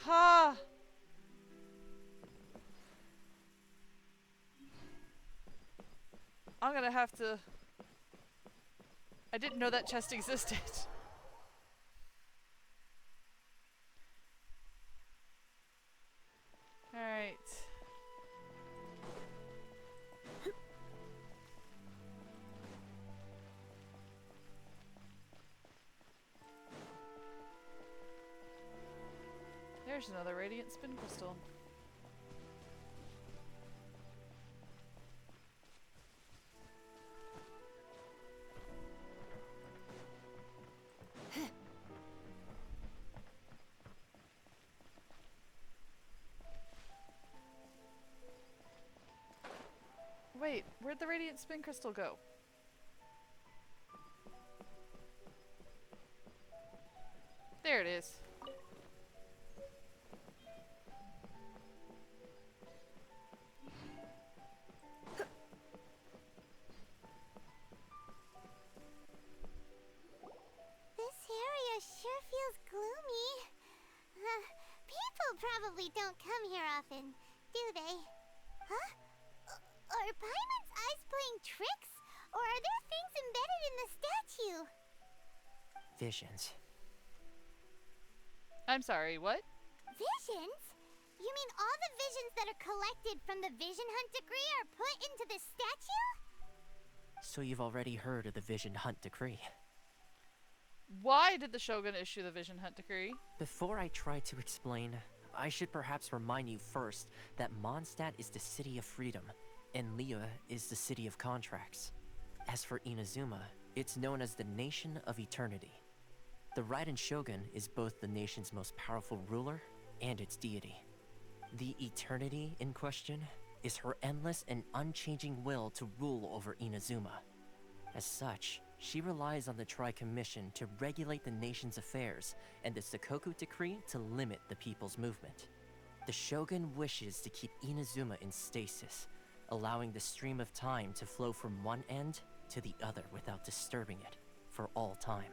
Ha! I'm gonna have to... I didn't know that chest existed. Alright. There's another radiant spin crystal. Wait, where'd the radiant spin crystal go? There it is. This area sure feels gloomy. People probably don't come here often, do they? Huh? Are Paimon's eyes playing tricks? Or are there things embedded in the statue? Visions. I'm sorry, what? Visions? You mean all the visions that are collected from the Vision Hunt Decree are put into this statue? So you've already heard of the Vision Hunt Decree. Why did the Shogun issue the Vision Hunt Decree? Before I try to explain, I should perhaps remind you first that Mondstadt is the city of freedom, and Liyue is the city of contracts. As for Inazuma, it's known as the Nation of Eternity. The Raiden Shogun is both the nation's most powerful ruler and its deity. The Eternity in question is her endless and unchanging will to rule over Inazuma. As such, she relies on the Tri-Commission to regulate the nation's affairs and the Sakoku Decree to limit the people's movement. The Shogun wishes to keep Inazuma in stasis, allowing the stream of time to flow from one end to the other without disturbing it for all time.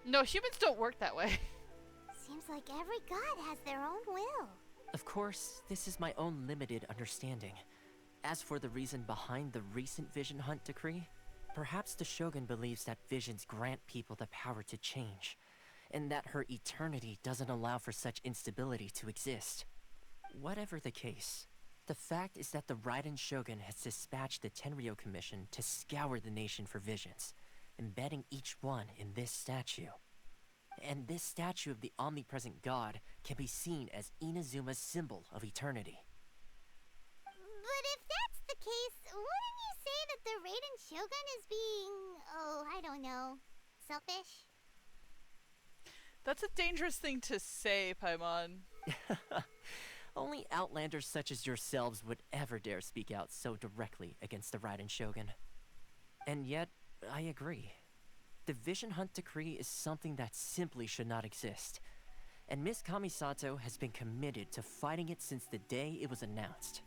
No, humans don't work that way. Seems like every god has their own will. Of course, this is my own limited understanding. As for the reason behind the recent Vision Hunt Decree, perhaps the Shogun believes that visions grant people the power to change, and that her eternity doesn't allow for such instability to exist. Whatever the case, the fact is that the Raiden Shogun has dispatched the Tenryou Commission to scour the nation for visions, embedding each one in this statue. And this statue of the omnipresent god can be seen as Inazuma's symbol of eternity. But if that's the case, wouldn't you say that the Raiden Shogun is being, oh, I don't know, selfish? That's a dangerous thing to say, Paimon. Only outlanders such as yourselves would ever dare speak out so directly against the Raiden Shogun. And yet, I agree. The Vision Hunt Decree is something that simply should not exist. And Miss Kamisato has been committed to fighting it since the day it was announced.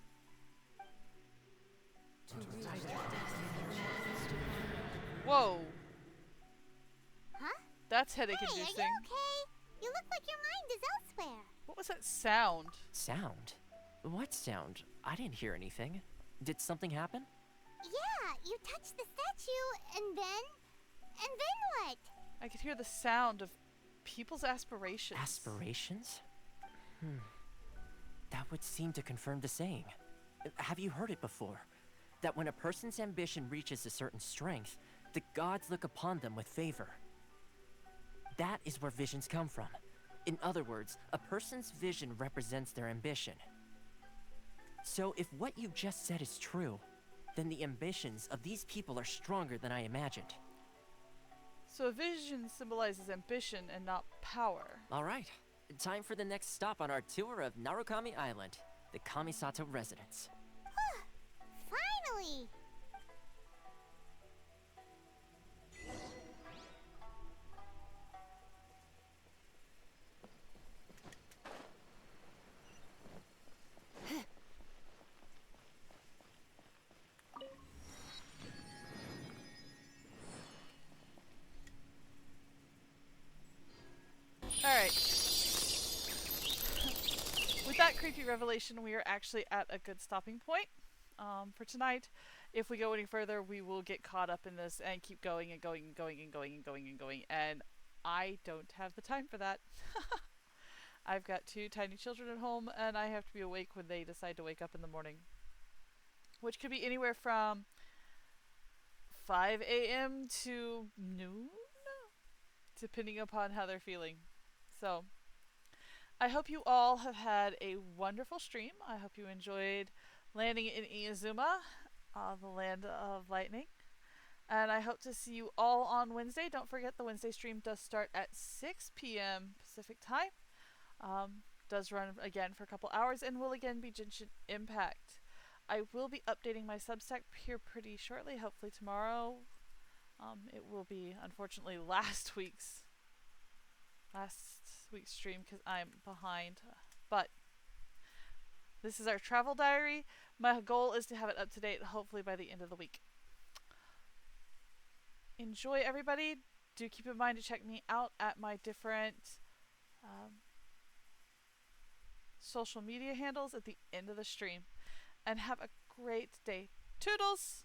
Whoa. Huh? That's headache Hey, are you inducing. okay? You look like your mind is elsewhere. What was that sound? Sound? What sound? I didn't hear anything. Did something happen? Yeah, you touched the statue, and then what? I could hear the sound of people's aspirations. Aspirations? That would seem to confirm the saying. Have you heard it before? That when a person's ambition reaches a certain strength, the gods look upon them with favor. That is where visions come from. In other words, a person's vision represents their ambition. So if what you just said is true, then the ambitions of these people are stronger than I imagined. So a vision symbolizes ambition and not power. Alright, time for the next stop on our tour of Narukami Island, the Kamisato residence. Finally! Alright. With that creepy revelation, we are actually at a good stopping point for tonight. If we go any further, we will get caught up in this and keep going and going and going and going and going and going. And I don't have the time for that. I've got 2 tiny children at home, and I have to be awake when they decide to wake up in the morning. Which could be anywhere from 5 a.m. to noon, depending upon how they're feeling. So, I hope you all have had a wonderful stream. I hope you enjoyed landing in Inazuma, the land of lightning. And I hope to see you all on Wednesday. Don't forget the Wednesday stream does start at 6 p.m. Pacific time. Does run again for a couple hours and will again be Genshin Impact. I will be updating my Substack here pretty shortly, hopefully tomorrow. It will be, unfortunately, last week's stream because I'm behind. But this is our travel diary. My goal is to have it up to date, hopefully by the end of the week. Enjoy, everybody. Do keep in mind to check me out at my different social media handles at the end of the stream. And have a great day. Toodles!